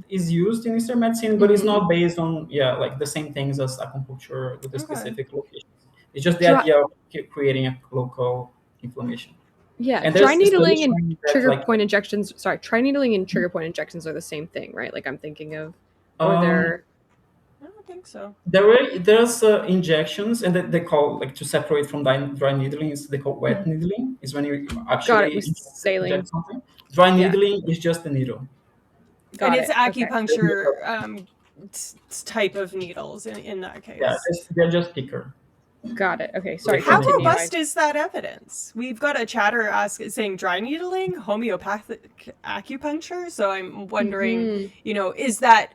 is used in Eastern medicine, but it's not based on like the same things as acupuncture with the Okay. specific locations. It's just the Dry, idea of creating a local inflammation. yeah, And dry there's needling studies and showing that trigger like point injections. Sorry, dry needling and trigger point injections are the same thing, right? Like I'm thinking of, or um, they're. I don't think so. there's injections, and that they call like to separate from dry needling is they call wet Mhm. needling is when you Got it actually with saline. inject something. Dry Yeah, needling is just the needle. And got it's it. Okay, acupuncture type of needles in that Yeah, case. they're just thicker. got it. Okay, They sorry. How Continue. contain robust is that evidence? We've got a chatter saying dry needling, homeopathic acupuncture. So I'm wondering, Hmm. is that,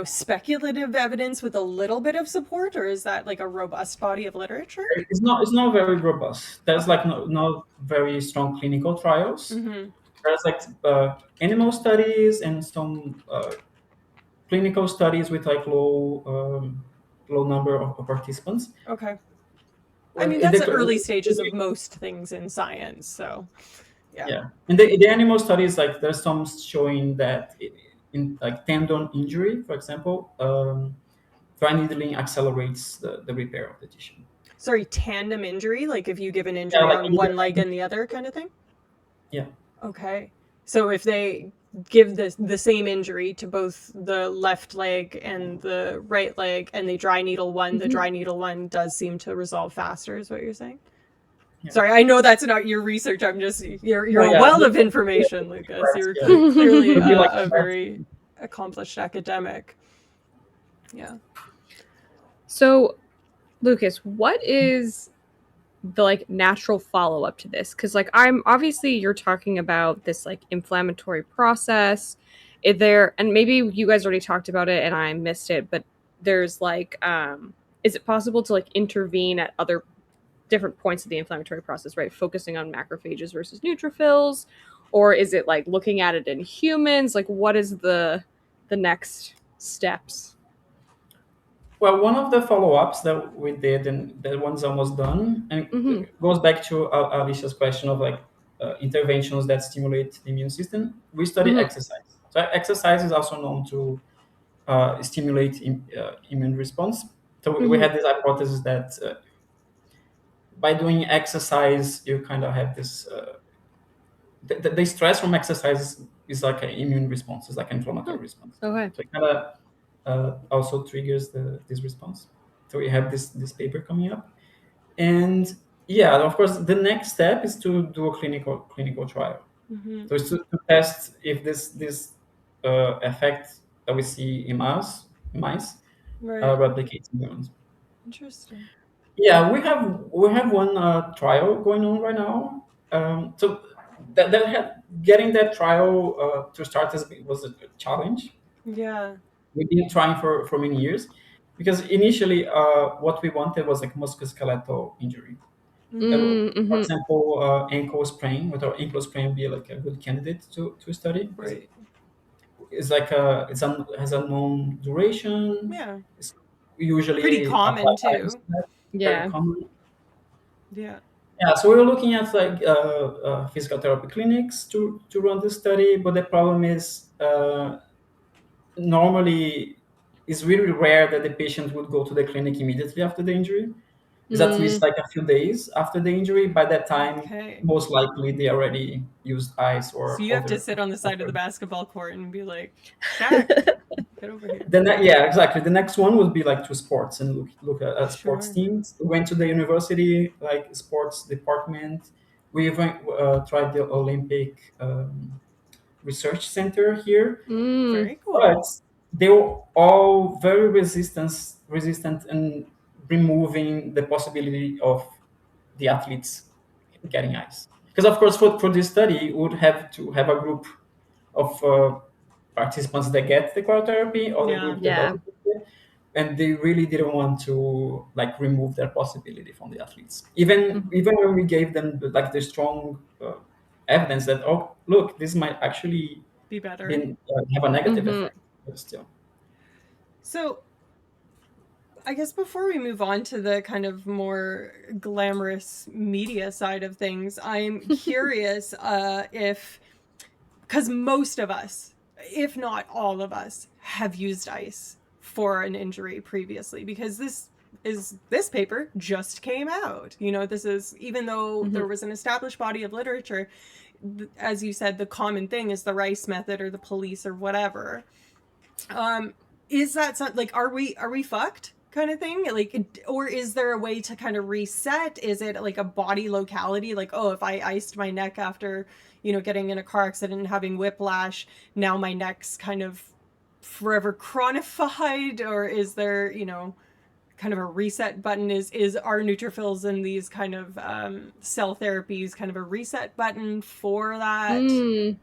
speculative evidence with a little bit of support, or is that like a robust body of literature? it's not very robust. There's Okay. like no very strong clinical trials. Mm-hmm. There's like animal studies and some clinical studies with like low number of participants. Okay. I Well, mean, that's the early stages of most things in science. So, yeah. yeah, in the animal studies, like there's some showing that in like tendon injury, for example, dry needling accelerates the repair of the tissue. Sorry, tandem injury, like if you give an Yeah, injury like on either, one leg and the other kind of thing? yeah, Okay. So if they give the same injury to both the left leg and the right leg and they dry needle one, the dry needle one does seem to resolve faster, is what you're saying? yeah. Sorry, I know that's not your research. I'm just you're No, a yeah, well of information, Lucas. You're yeah. clearly It'd be like a very accomplished academic. Yeah. So, Lucas, what is the like natural follow up to this? Because like I'm obviously you're talking about this like inflammatory process. Is there, and maybe you guys already talked about it and I missed it, but there's like is it possible to like intervene at other different points of the inflammatory process, right? Focusing on macrophages versus neutrophils, or is it like looking at it in humans? Like what is the next steps? Well, one of the follow-ups that we did, and that one's almost done, and Mm-hmm. it goes back to Alicia's question of like interventions that stimulate the immune system, we study Mhm. exercise. So exercise is also known to stimulate immune response. So we Mhm. had this hypothesis that by doing exercise, you kind of have this. The stress from exercise is like an immune response, is like an Huh. inflammatory response. Okay. So it kind of also triggers this response. So we have this paper coming up, and yeah, of course, the next step is to do a clinical trial. Mm-hmm. So it's to test if this effect that we see in mice Right. replicates in humans. Interesting. Yeah, we have one trial going on right now. So getting that trial to start was a challenge. Yeah. We've been trying for many years because initially what we wanted was like musculoskeletal injury. Mm-hmm. For Mhm. example, ankle sprain. With our ankle sprain, be like a good candidate to study because Right. it's like has a known duration. Yeah. It's Pretty usually common applied, too. very Yeah. common. Yeah. Yeah, so we were looking at like physical therapy clinics to run this study, but the problem is normally it's really rare that the patient would go to the clinic immediately after the injury. It's at least Mm. like a few days after the injury. By that time, Okay. most likely they already used ice So or you have to other. sit on the side of the basketball court and be like, Shaq, get over here. Yeah, exactly. The next one would be like to sports and look at sports Sure. teams. We went to the university, like sports department. We even tried the Olympic research center here, Mm. Very but cool. they were all very resistant and removing the possibility of the athletes getting ice. Because of course, for this study, we would have to have a group of participants that get the cryotherapy, or the Yeah. group that Yeah. doesn't get it. And they really didn't want to like remove their possibility from the athletes. Even Mhm. even when we gave them like the strong evidence that, oh look, this might actually Be better. have a negative Mhm. effect, but still. So I guess before we move on to the kind of more glamorous media side of things, I'm curious if, because most of us, if not all of us, have used ice for an injury previously, because this paper just came out. You know, this is, even though there Mhm. was an established body of literature, as you said, the common thing is the rice method or the police or whatever. Um, is that like, are we fucked kind of thing? Like, or is there a way to kind of reset? Is it like a body locality? Like, oh, if I iced my neck after, getting in a car accident and having whiplash, now my neck's kind of forever chronified? Or is there, kind of a reset button? Is our neutrophils and these kind of cell therapies kind of a reset button for that? Mm.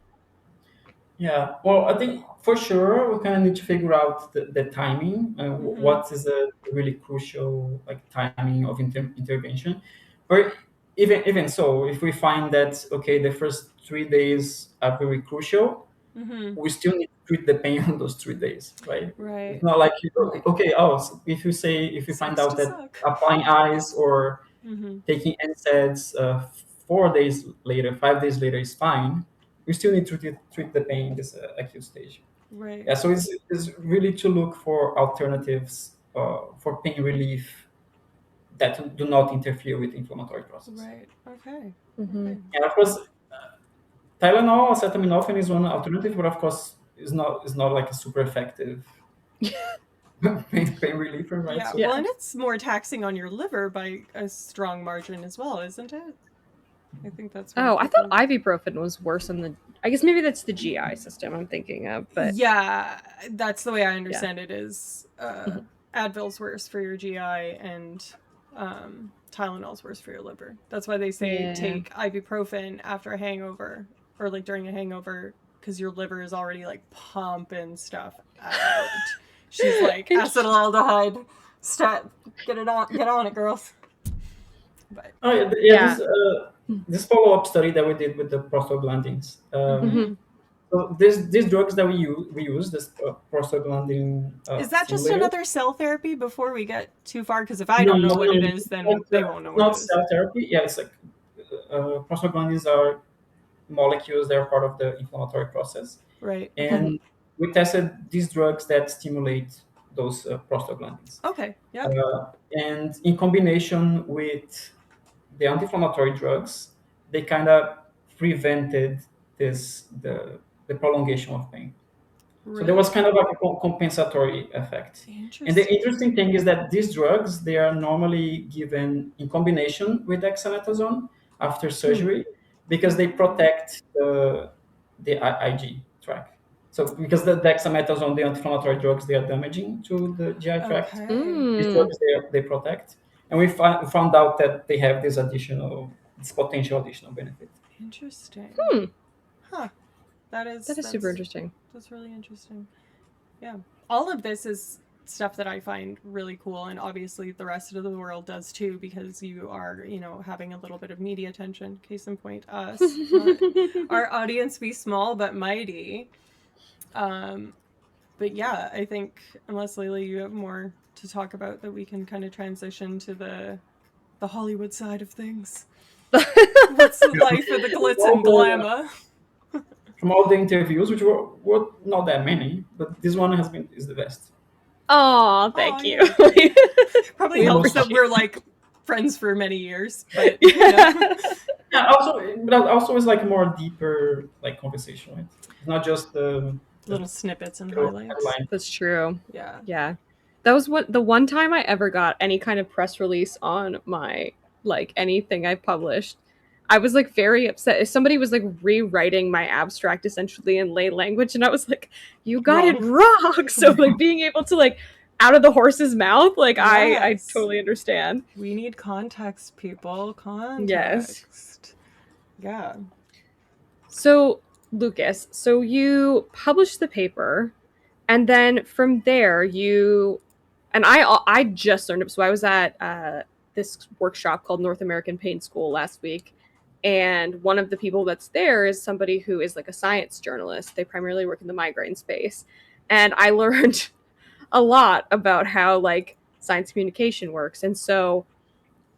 Yeah, well, I think for sure we kind of need to figure out the timing. Mm-hmm. What is a really crucial like timing of intervention, or even so, if we find that okay, the first 3 days are very crucial, Mm-hmm. we still need to treat the pain on those 3 days, right? It's Right. not like you go, okay, oh, so if you find Sucks out to that suck. applying ice or Mm-hmm. taking NSAIDs 4 days later, 5 days later is fine. We still need to treat the pain in this acute stage. Right. Yeah, so it's really to look for alternatives for pain relief that do not interfere with inflammatory process. Right. Okay. Mhm. Okay. And of course, Tylenol, acetaminophen is one alternative, but of course, is not like a super effective pain reliever, right? Yeah. So Well, Yeah. and it's more taxing on your liver by a strong margin as well, isn't it? I think that's why Oh, I thought people. ibuprofen was worse than the. I guess maybe that's the GI system I'm thinking of, but Yeah, that's the way I yeah. understand it. Is Mhm. Advil's worse for your GI and Tylenol's worse for your liver. That's why they say Yeah. take ibuprofen after a hangover or like during a hangover because your liver is already like pumping stuff out. She's like Interesting. acetaldehyde. Stat, get on it, girls. But oh yeah, yeah Yeah. this follow-up study that we did with the prostaglandins. Mhm. So these drugs that we use this prostaglandin is that just stimulator. another cell therapy before we get too far? Because if I No, don't know no, what no, it no. is, then they won't know It's what it not is. cell therapy. Yeah, it's like prostaglandins are. molecules that are part of the inflammatory process. Right. Okay. And we tested these drugs that stimulate those prostaglandins. Okay. Yeah. And in combination with the anti-inflammatory drugs, they kind of prevented the prolongation of pain. So there was Right. kind of like a compensatory effect. And the Interesting. interesting thing is that these drugs, they are normally given in combination with dexamethasone after surgery because they Oh, protect the IG tract. So because the dexamethasone, the anti-inflammatory drugs, they are damaging to the GI tract. okay. These Mm. drugs, they protect. And we found out that they have this potential additional benefit. Interesting. Hmm. Huh. That is That is super interesting. that's really interesting. Yeah. All of this is stuff that I find really cool, and obviously the rest of the world does too, because you are, having a little bit of media attention. Case in point, us. Not our audience be small but mighty. Um, but yeah, I think unless Layla, you have more to talk about, that we can kind of transition to the Hollywood side of things. What's the life of the glitz All and the glamour? from all the interviews, which were not that many, but this one is the best. Oh, Oh thank you. yeah. Probably We The helps most that fun. appreciate we're like friends for many years, but it. Yeah, also it's like a more deeper like conversation, right? It's not just the little snippets and little highlights. headline. That's true. Yeah. Yeah. That was what the one time I ever got any kind of press release on my like anything I published. I was like very upset. If somebody was like rewriting my abstract essentially in lay language, and I was like, "You got it Wrong. wrong." So like being able to like out of the horse's mouth, like I Yes. totally understand. We need context, people. Yes. Context. Yeah. So Lucas, so you published the paper, and then from there you and I just learned it. So I was at this workshop called North American Pain School last week, and one of the people that's there is somebody who is like a science journalist. They primarily work in the migraine space, and I learned a lot about how like science communication works. And so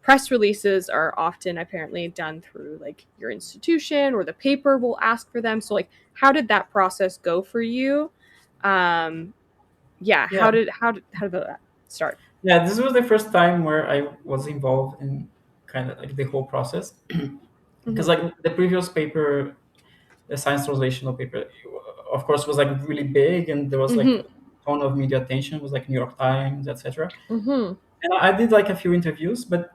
press releases are often apparently done through like your institution or the paper will ask for them. So like how did that process go for you? Um yeah, Yeah, how did that start? yeah. This was the first time where I was involved in kind of like the whole process because Mhm. like the previous paper, the science translational paper, of course, was like really big and there was like a Mhm. ton of media attention. It was like New York Times, etc. Mhm. And I did like a few interviews, but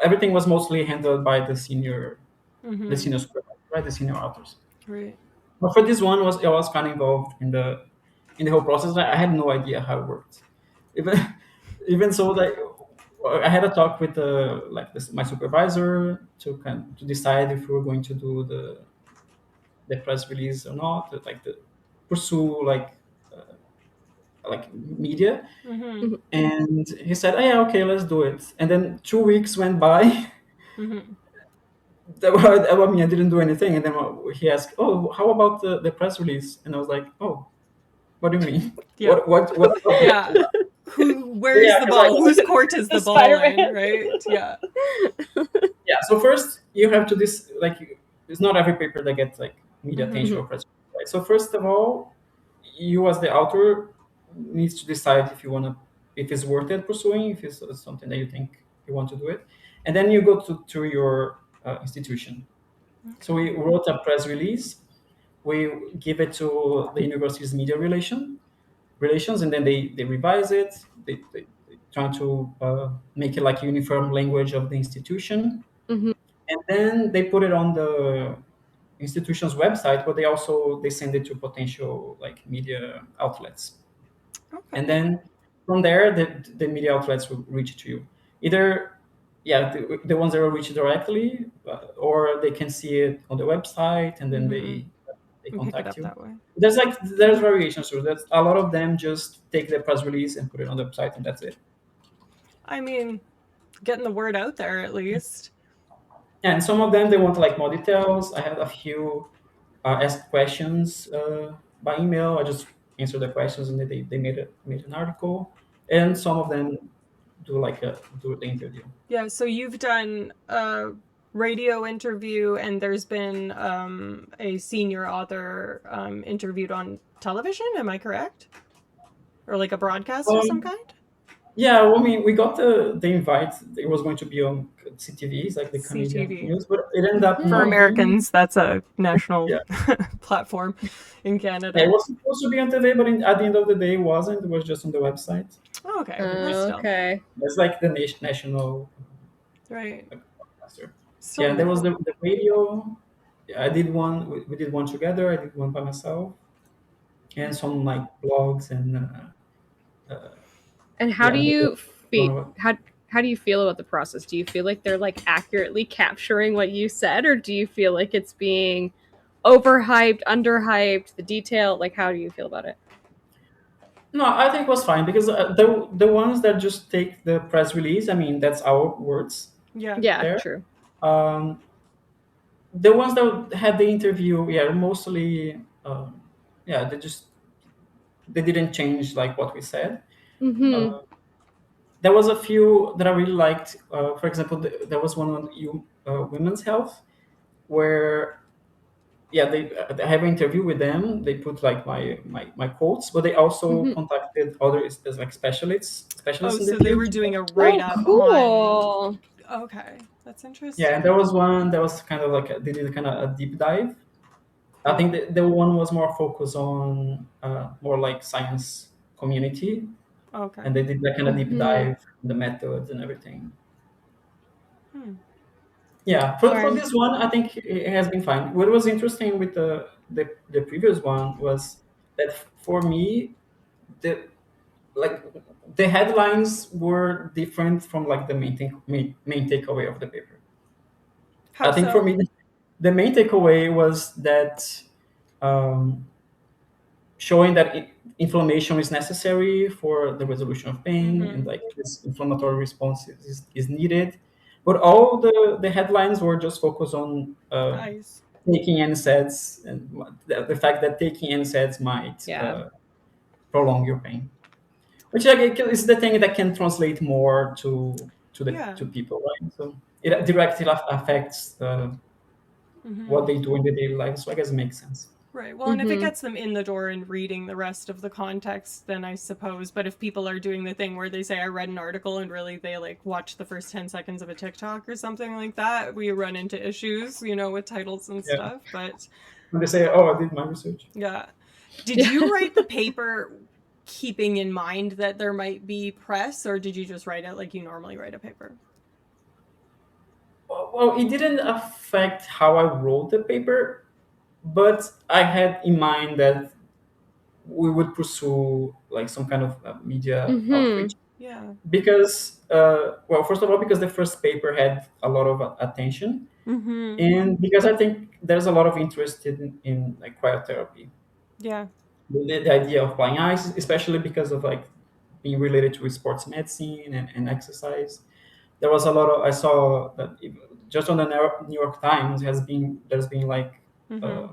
everything was mostly handled by the Mm-hmm. senior script, right, the senior authors. Right. But for this one, I was kind of involved in the whole process. I had no idea how it worked. Even even so, like I had a talk with my supervisor to decide if we were going to do the press release or not, like the pursue like media. Mm-hmm. Mhm. And he said, "Oh, yeah, okay, let's do it." And then 2 weeks went by. Mm-hmm. I mean, I didn't do anything. And then he asked, "Oh, how about the press release?" And I was like, "Oh, what do you mean? Yeah. What about it?" Yeah. Where's Yeah, the because like ball? Whose court is The the ball in, Spider-Man. right? Yeah. yeah. So first you have to this like it's not every paper that gets like media Mm-hmm. attention Mhm. or press release, right? So first of all, you as the author needs to decide if it's worth it pursuing, if it's something that you think you want to do it, and then you go to your institution. So Okay. we wrote a press release. We give it to the university's media relations, and then they revise it. They try to make it like uniform language of the institution, Mhm. and then they put it on the institution's website, but they send it to potential like media outlets. And Okay. then from there the media outlets will reach to you, either yeah the ones that will reach directly, or they can see it on the website and then Mm-hmm. they And pick it contact up you. that way. There's variations, so that's a lot of them just take the press release and put it on the website and that's it. I mean, getting the word out there at least. And some of them they want like more details. I had a few asked questions by email. I just answered the questions and they made an article. And some of them do do the interview. Yeah, so you've done radio interview, and there's been a senior author interviewed on television. Am I correct? Or like a broadcast of some Um, kind? yeah, well, I mean, we got the invite. It was going to be on CTV, it's like the Canadian CTV. news, but it ended up For not being. Americans, that's a national Yeah, platform in yeah, it Canada. was supposed to be on TV, but at the end of the day, it wasn't. It was just on the website. Oh, okay, but Uh, still. Okay. it's like the national Right. broadcaster. Still Yeah, and really there was cool. the radio. Yeah, I did one. We did one together. I did one by myself, and Okay. some like blogs and And how do yeah. you feel? One How do you feel about the process? Do you feel like they're like accurately capturing what you said, or do you feel like it's being overhyped, underhyped, the detail? Like, how do you feel about it? No, I think it was fine because the ones that just take the press release, I mean, that's our words Yeah. Yeah, there. true. Um, the ones that had the interview, yeah, mostly, yeah, they didn't change like what we said. Mm-hmm. Uh, there was a few that I really liked. For example, there was one on women's health where yeah they have an interview with them. They put like my quotes, but they also Mm-hmm. contacted other like Oh, specialists in the so they field. were doing a write Oh, up on. cool. Okay, that's Yeah, and there interesting. was one that was kind of like they did kind of a deep dive. I think Cool. the one was more focused on more like science community, Okay. and they did that kind of deep Mm-hmm. dive, the methods and everything. Hmm. Yeah, for Sorry. this one, I think it has been fine. What was interesting with the previous one was that for me, the like the headlines were different from like the main takeaway of the paper. How I think for so? me, the main takeaway was that um, showing that inflammation is necessary for the resolution of pain Mm-hmm. and like this inflammatory response is needed. But all the headlines were just focused on Ice. taking NSAIDs and the fact that taking NSAIDs might Yeah. prolong your pain, which like, is the thing that can translate more Yeah. to people, right? So it directly affects Mm-hmm. what they do in their daily life. So I guess it makes sense. Right. Well, and if it Mm-hmm. gets them in the door and reading the rest of the context, then I suppose. But if people are doing the thing where they say, I read an article and really they like watch the first 10 seconds of a TikTok or something like that, we run into issues, with titles and Yeah. stuff. But When they say, "Oh, I did my research." yeah. Did Yeah. you write the paper keeping in mind that there might be press, or did you just write it like you normally write a paper? Well, it didn't affect how I wrote the paper, but I had in mind that we would pursue like some kind of media Mm-hmm. outreach Yeah. because, well, first of all, because the first paper had a lot of attention, Mm-hmm. and because I think there's a lot of interest in like cryotherapy, Yeah. the idea of applying ice, especially because of like being related to sports medicine and exercise. There was a lot of I saw that just on the New York Times there's been like Mm-hmm. uh,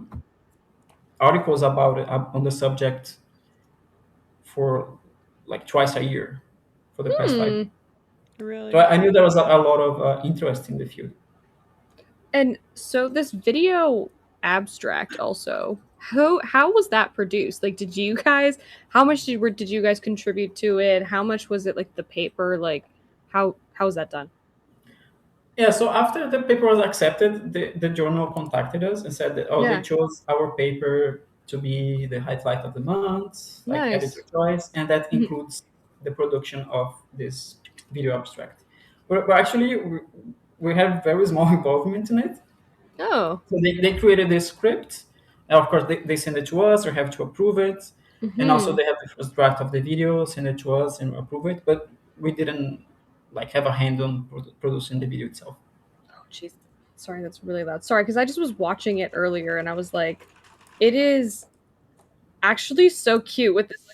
articles about it on the subject for like twice a year for the past 5 years. Hmm. So Really? I knew there was a lot of interest in the field. And so this video abstract also, how was that produced? Like, did you guys? How much did you guys contribute to it? How much was it like the paper? Like, how was that done? Yeah, so after the paper was accepted, the journal contacted us and said that, oh, they Yeah. chose our paper to be the highlight of the month, like editor Nice. choice, and that Mhm. includes the production of this video abstract. But actually, we have very small involvement in it. Oh. So they created this script. And of course, they send it to us, we have to approve it. And also, Mm-hmm. they have the first draft of the video, send it to us, and approve it. But we didn't like have a hand on producing the video itself. Oh, jeez. Sorry, that's really loud. Sorry, because I just was watching it earlier and I was like, it is actually so cute with this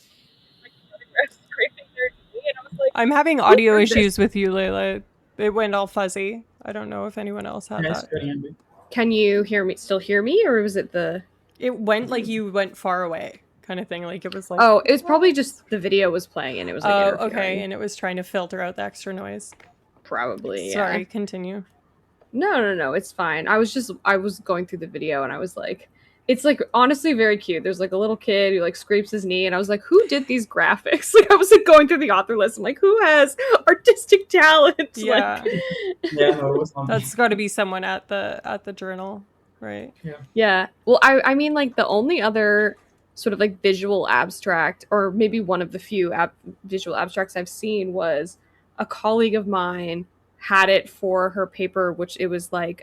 like photograph scraping their knee, and I was like, I'm having who audio did this? issues with you, Layla. It went all fuzzy. I don't know if anyone else had Yes, that. very. Can you still hear me, or was it the? It went like you went far away, kind of thing. Like it was like, Oh, it was probably just the video was playing and it was like oh, okay. interfering. And it was trying to filter out the extra noise. Probably, yeah. Sorry, continue. No, it's fine. I was going through the video and I was like, it's like honestly very cute. There's like a little kid who like scrapes his knee, and I was like, who did these graphics? Like I was like going through the author list. I'm like, who has artistic talent? Like, Yeah. Yeah, no, it was not me. That's got to be someone at the journal, right? Yeah. yeah. Well, I mean, like the only other sort of like visual abstract, or maybe one of the few visual abstracts I've seen, was a colleague of mine had it for her paper, which it was like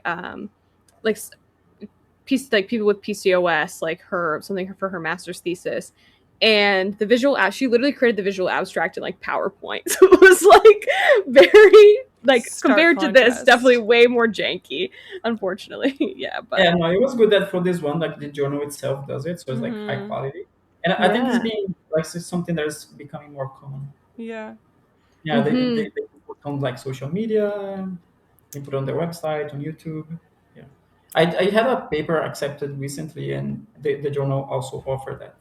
like people with PCOS, like her something for her master's thesis. And the she literally created the visual abstract in like PowerPoint. So it was like very like Stark compared to this, contrast. definitely way more janky, unfortunately. Yeah, but Yeah, no, it was good that for this one, like the journal itself does it, so it's like high Mm-hmm. quality. And I think it's yeah. being like it's something that is becoming more common. Yeah. Yeah, Mm-hmm. they put on like social media, they put on their website, on YouTube. Yeah. I had a paper accepted recently, and the journal also offered that.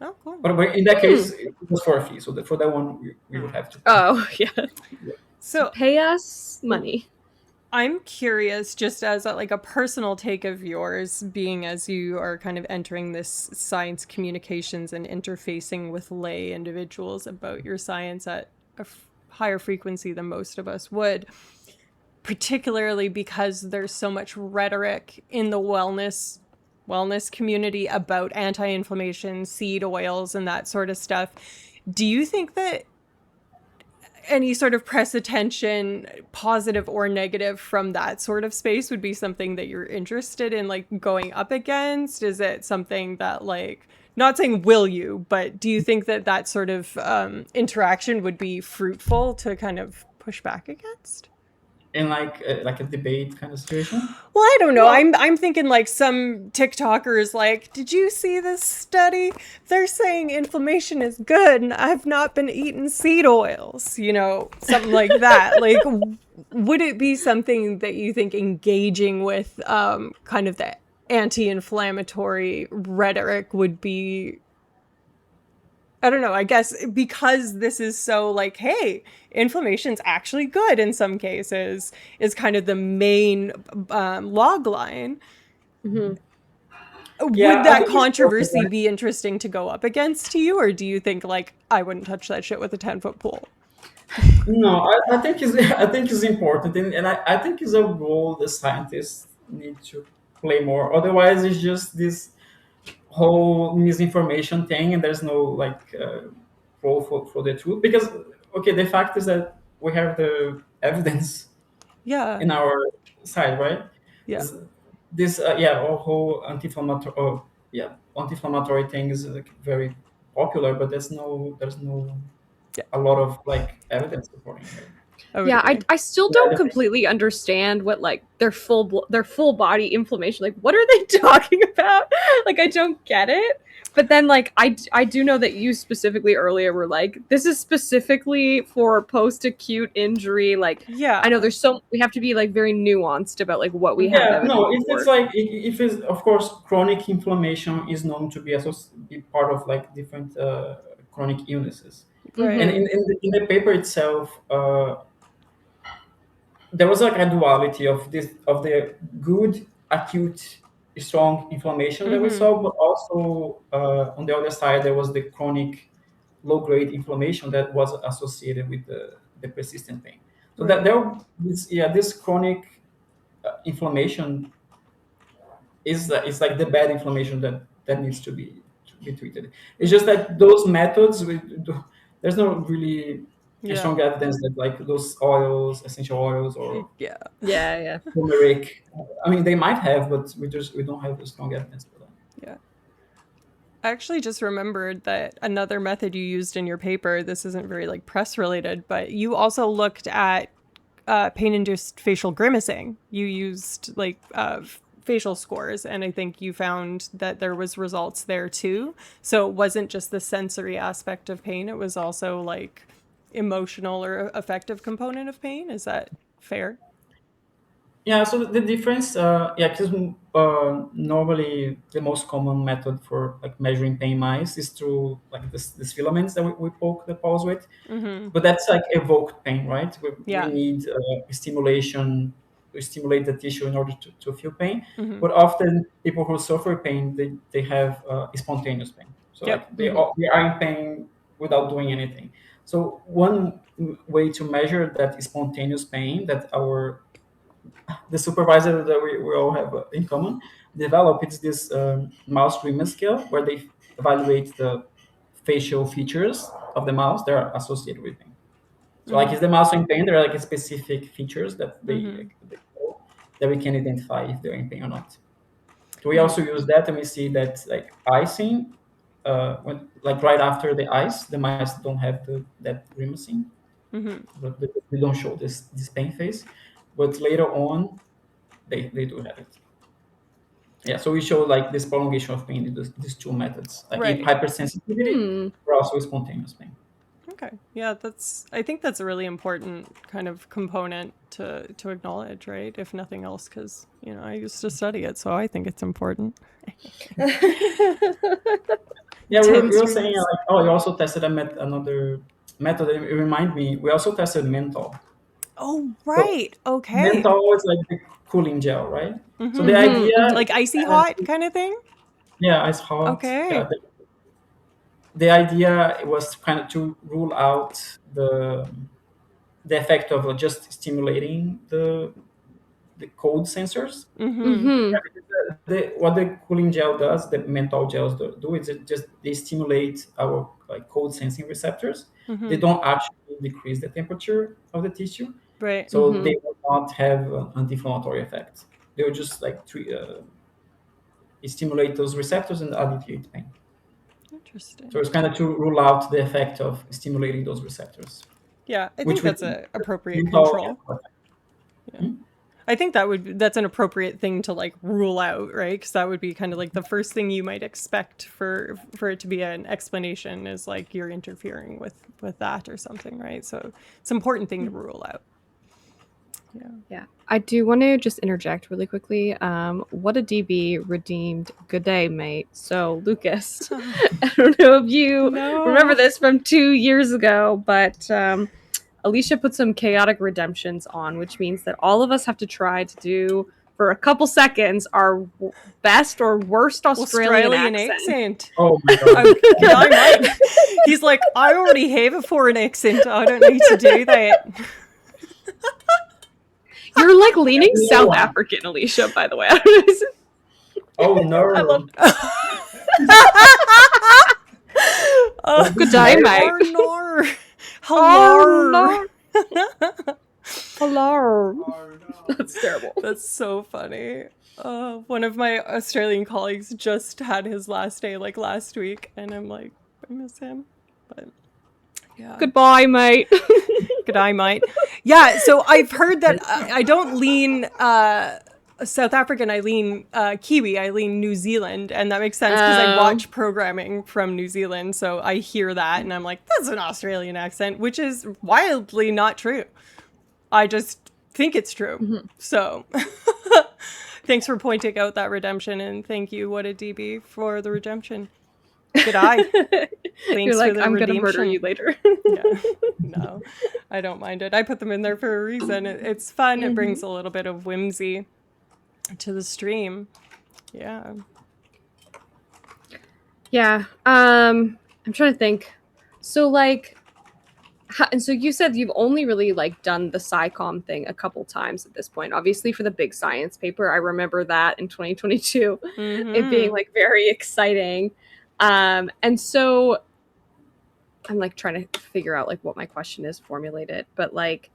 Oh, cool. But in that Hmm. case, it was for a fee. So for that one, we would have to pay. Oh yeah. So Pay us money. I'm curious, just as like a personal take of yours, being as you are kind of entering this science communications and interfacing with lay individuals about your science at a higher frequency than most of us would, particularly because there's so much rhetoric in the wellness community about anti-inflammation, seed oils, and that sort of stuff. Do you think that any sort of press attention, positive or negative, from that sort of space would be something that you're interested in like going up against? Is it something that like, not saying will you, but do you think that that sort of interaction would be fruitful to kind of push back against? In like a debate kind of situation. Well, I don't know. Well, I'm thinking like some TikTokers like, did you see this study? They're saying inflammation is good and I've not been eating seed oils, something like that. Like would it be something that you think engaging with kind of the anti-inflammatory rhetoric would be, I don't know, I guess because this is so like, hey, inflammation's actually good in some cases, is kind of the main log line. mhm. Would Yeah, I that think it's controversy be interesting to go up against to you? Or do you think like, I wouldn't touch that shit with a 10-foot pole? no, I think it's I think it's important, and I think it's a role the scientists need to play more. Otherwise, it's just this whole misinformation thing, and there's no like role for the truth. Because okay, the fact is that we have the evidence Yeah. in our side, right? Yeah. Is this yeah, our whole anti-inflammatory, yeah, anti-inflammatory thing is like very popular, but there's no Yeah. a lot of like evidence supporting it. I would Yeah, agree. I still don't Yeah, completely understand what like their full body inflammation. Like, what are they talking about? Like, I don't get it. But then, like, I do know that you specifically earlier were like, this is specifically for post acute injury. Like, I know Yeah. there's we have to be like very nuanced about like what we have yeah, evidence no, if it's for. like if it's of course chronic inflammation is known to be be part of like different chronic illnesses, and Right. Mm-hmm. in the paper itself, there was like a duality of this of the good acute strong inflammation that we Mm-hmm. saw, but also on the other side there was the chronic low grade inflammation that was associated with the persistent pain. So that Right. there is yeah this chronic inflammation is like the bad inflammation that needs to be treated. It's just Mm-hmm. that those methods there's no really a Yeah. strong evidence that like those oils, essential oils, or Yeah. Yeah, yeah. turmeric. I mean, they might have, but we don't have the strong evidence for that. Yeah. I actually just remembered that another method you used in your paper, this isn't very like press related, but you also looked at pain induced facial grimacing. You used like facial scores, and I think you found that there was results there too. So it wasn't just the sensory aspect of pain, it was also like emotional or affective component of pain. Is that fair? Yeah, so the difference, yeah, because normally the most common method for like measuring pain mice is through like this filaments that we poke the paws with, Mm-hmm. but that's like evoked pain, right? We Yeah. need stimulation, stimulate the tissue in order to feel pain. Mm-hmm. But often people who suffer pain, they have spontaneous pain. So Yep. like they are in pain without doing anything. So one way to measure that spontaneous pain that the supervisor that we all have in common developed is this mouse Riemann scale where they evaluate the facial features of the mouse that are associated with pain. So like Mm-hmm. is the mouse in pain? There are like specific features that Mm-hmm. they know that we can identify if they're in pain or not. So we Mm-hmm. also use that and we see that like icing, when like right after the ice, the mice don't have that grimacing, Mm-hmm. but they don't show this pain face. But later on, they do have it. Yeah, so we show like this prolongation of pain in these two methods, like Right. hypersensitivity, Hmm. but also spontaneous pain. Okay. Yeah, I think that's a really important kind of component to acknowledge, right? If nothing else, because I used to study it, so I think it's important. Yeah, we Intense were saying reads. like, oh, you also tested another method. It remind me, we also tested menthol. Oh, So right. Okay. menthol is like the cooling gel, right? So the Mm-hmm. idea, Mm-hmm. Like icy hot kind of thing. yeah, ice hot. Yeah, Okay. the idea was kind of to rule out the effect of just stimulating the cold sensors. Mm-hmm. Mm-hmm. What the cooling gel does, the menthol gels do is it just they stimulate our like cold sensing receptors. They Mm-hmm. don't actually decrease the temperature of the tissue, Right. so Mm-hmm. they will not have an anti-inflammatory effect. They will just like stimulate those receptors and alleviate pain. So Interesting. it's kind of to rule out the effect of stimulating those receptors, Yeah, I think which with that's a appropriate menthol control. can. Yeah. Hmm? I think that's an appropriate thing to like rule out, right? Because that would be kind of like the first thing you might expect for it to be an explanation is like you're interfering with that or something, right? So it's an important thing to rule out. Yeah. Yeah. I do want to just interject really quickly. What a DB redeemed good day, mate. So, Lucas, I don't know if you remember No. this from 2 years ago, but Alicia put some chaotic redemptions on, which means that all of us have to try to do for a couple seconds our best or worst Australian Australian accent. accent. Oh my god! I might. He's like, I already have a foreign accent. I don't need to do that. You're like leaning South Yeah. African, Alicia, by the way. I don't know. Oh no! I love Oh, good day, mate. no. Oh, Hello. no. Hello. That's terrible. That's so funny. One of my Australian colleagues just had his last day like last week, and I'm like, I miss him. But yeah. Goodbye, mate. Good eye, mate. Yeah, so I've heard that I don't lean South African, I lean Kiwi, I lean New Zealand, and that makes sense because I watch programming from New Zealand, so I hear that and I'm like, that's an Australian accent, which is wildly not true. I just think it's true. Mhm. So thanks for pointing out that redemption, and thank you, What a DB, for the redemption. Good eye. Thanks You're like, for the I'm redemption. gonna murder you later. Yeah. No, I don't mind it. I put them in there for a reason. It's fun. It brings a little bit of whimsy to the stream. Yeah. Yeah. I'm trying to think. So like, and so you said you've only really like done the SciComm thing a couple times at this point. Obviously, for the big science paper, I remember that in 2022, it being like very exciting. And so I'm like trying to figure out like what my question is formulated, but like,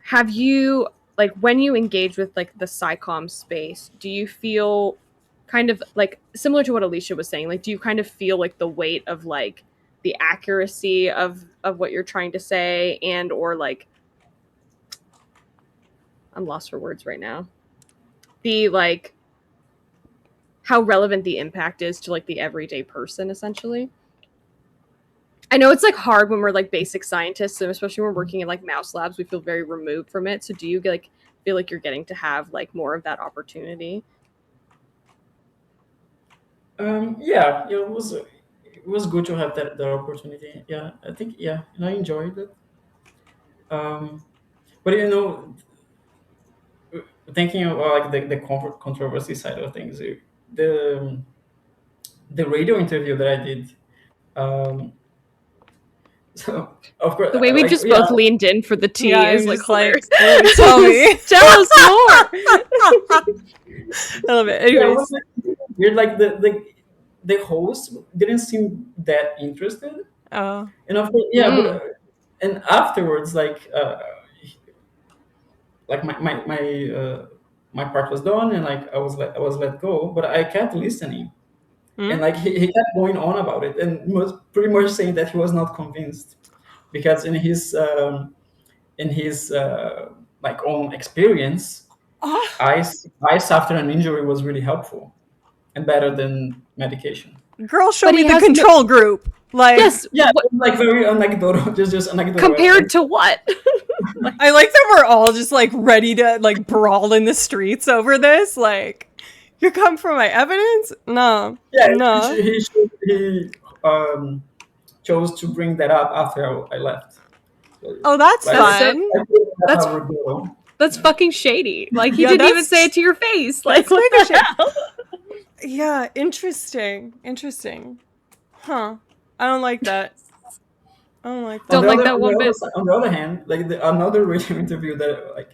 have you like when you engage with like the SciComm space, do you feel kind of like similar to what Alicia was saying? Like, do you kind of feel like the weight of like the accuracy of what you're trying to say, and or like I'm lost for words right now. The like how relevant the impact is to like the everyday person, essentially. I know it's like hard when we're like basic scientists, and especially when we're working in like mouse labs, we feel very removed from it. So do you like feel like you're getting to have like more of that opportunity? Yeah, it was good to have that opportunity. Yeah, I think, yeah, and I enjoyed it. But thinking of like the controversy side of things, the the radio interview that I did. Um, so of course, The way we like just yeah, both leaned in for the tea Yeah, is I'm like just like, hilarious. tell me. Tell us more. I love it. yeah, it was Anyways, like weird. Like the host didn't seem that interested, oh, and of course, yeah, but Mm. and afterwards, like my part was done, and like I was let go, but I kept listening, hmm? and like he kept going on about it, and was pretty much saying that he was not convinced because in his like own experience, Oh, ice after an injury was really helpful and better than medication. girl, show But me he the has no. control group. Like, Yes. Yeah, What like very anecdotal, just anecdotal. compared to what? Like, I like that we're all just like ready to like brawl in the streets over this. Like, you come for my evidence? No, Yeah, no. he chose to bring that up after I left. So, Oh, that's like, that's so. fun. I feel that's That's how we go. that's fucking shady. Like he Yeah, didn't even say it that's to your face. Like that's what mega the shit. hell? Yeah, interesting. Interesting. Huh. I don't like that. I don't like On Don't that. the like other, that one bit. on the other hand, like another radio interview that like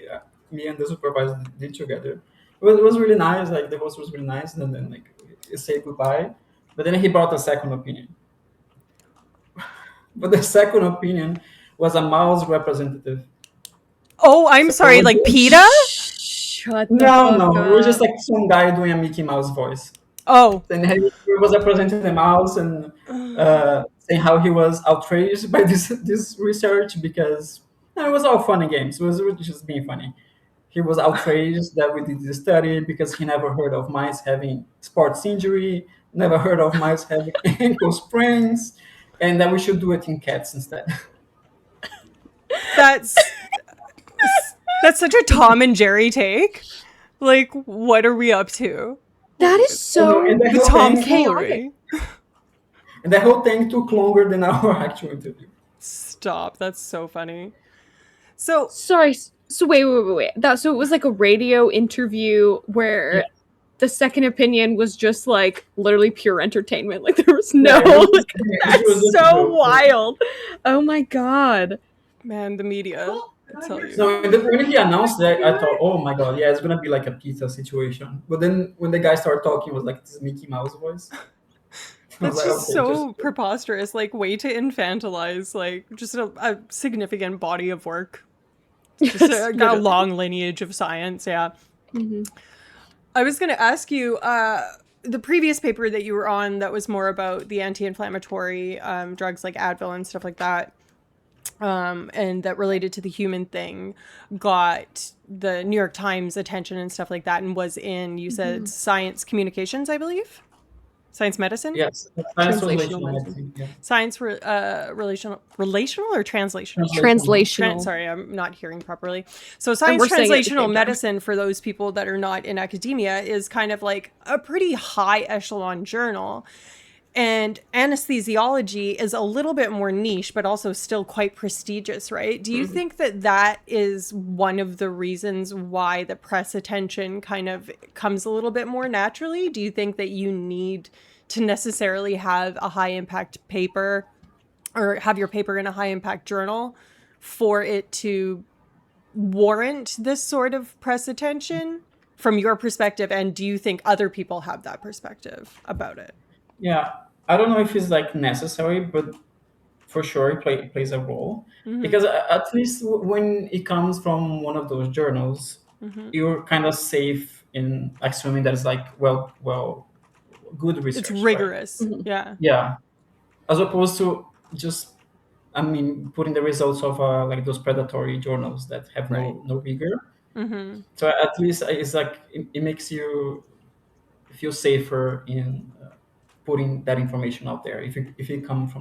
me and the supervisor did together, it was really nice. Like the host was really nice, and then like he said goodbye, but then he brought a second opinion. But the second opinion was a mouse representative. Oh, I'm So sorry, like PETA? Shut the no, fuck no, it was just up. like some guy doing a Mickey Mouse voice. Oh. Then he was representing the mouse and saying how he was outraged by this research because it was all fun and games. It was just being funny. He was outraged that we did this study because he never heard of mice having sports injury, never heard of mice having ankle sprains, and that we should do it in cats instead. That's that's such a Tom and Jerry take. Like, what are we up to? That is so And the The whole thing, chaotic. tomfoolery. and the whole thing took longer than our actual interview. Stop. That's so funny. So, Sorry. So wait. That so it was like a radio interview where Yeah. the second opinion was just like literally pure entertainment. Like there was no Yeah, it was like, it was that's just a so joke. wild. Oh my god. man, the media. I tell you. So when he announced that, I thought, oh my god, yeah, it's gonna be like a pizza situation. But then when the guy started talking, it was like this Mickey Mouse voice. I was That's like, just okay, so preposterous. Like, way to infantilize, like, just a significant body of work. Just Yes, a literally. long lineage of science. Yeah. Mhm. I was going to ask you the previous paper that you were on that was more about the anti-inflammatory drugs like Advil and stuff like that, and that related to the human thing, got the New York Times attention and stuff like that, and was in, you said, Science Communications, I believe? Science Medicine? yes, science Translational translational medicine. medicine. Yeah. Science relational or translational? Translational. Sorry, I'm not hearing properly. So science we're saying it at the same translational time. medicine, for those people that are not in academia, is kind of like a pretty high echelon journal. And anesthesiology is a little bit more niche, but also still quite prestigious, right? Do you think that that is one of the reasons why the press attention kind of comes a little bit more naturally? Do you think that you need to necessarily have a high impact paper or have your paper in a high impact journal for it to warrant this sort of press attention from your perspective? And do you think other people have that perspective about it? Yeah, I don't know if it's like necessary, but for sure it plays a role Mm-hmm. because at least when it comes from one of those journals, Mm-hmm. you're kind of safe in assuming that it's like good It's research, right? rigorous. Mhm. Yeah. Yeah, as opposed to just I mean putting the results of like those predatory journals that have Right. no rigor. Mm-hmm. So at least it's like it makes you feel safer in putting that information out there if it comes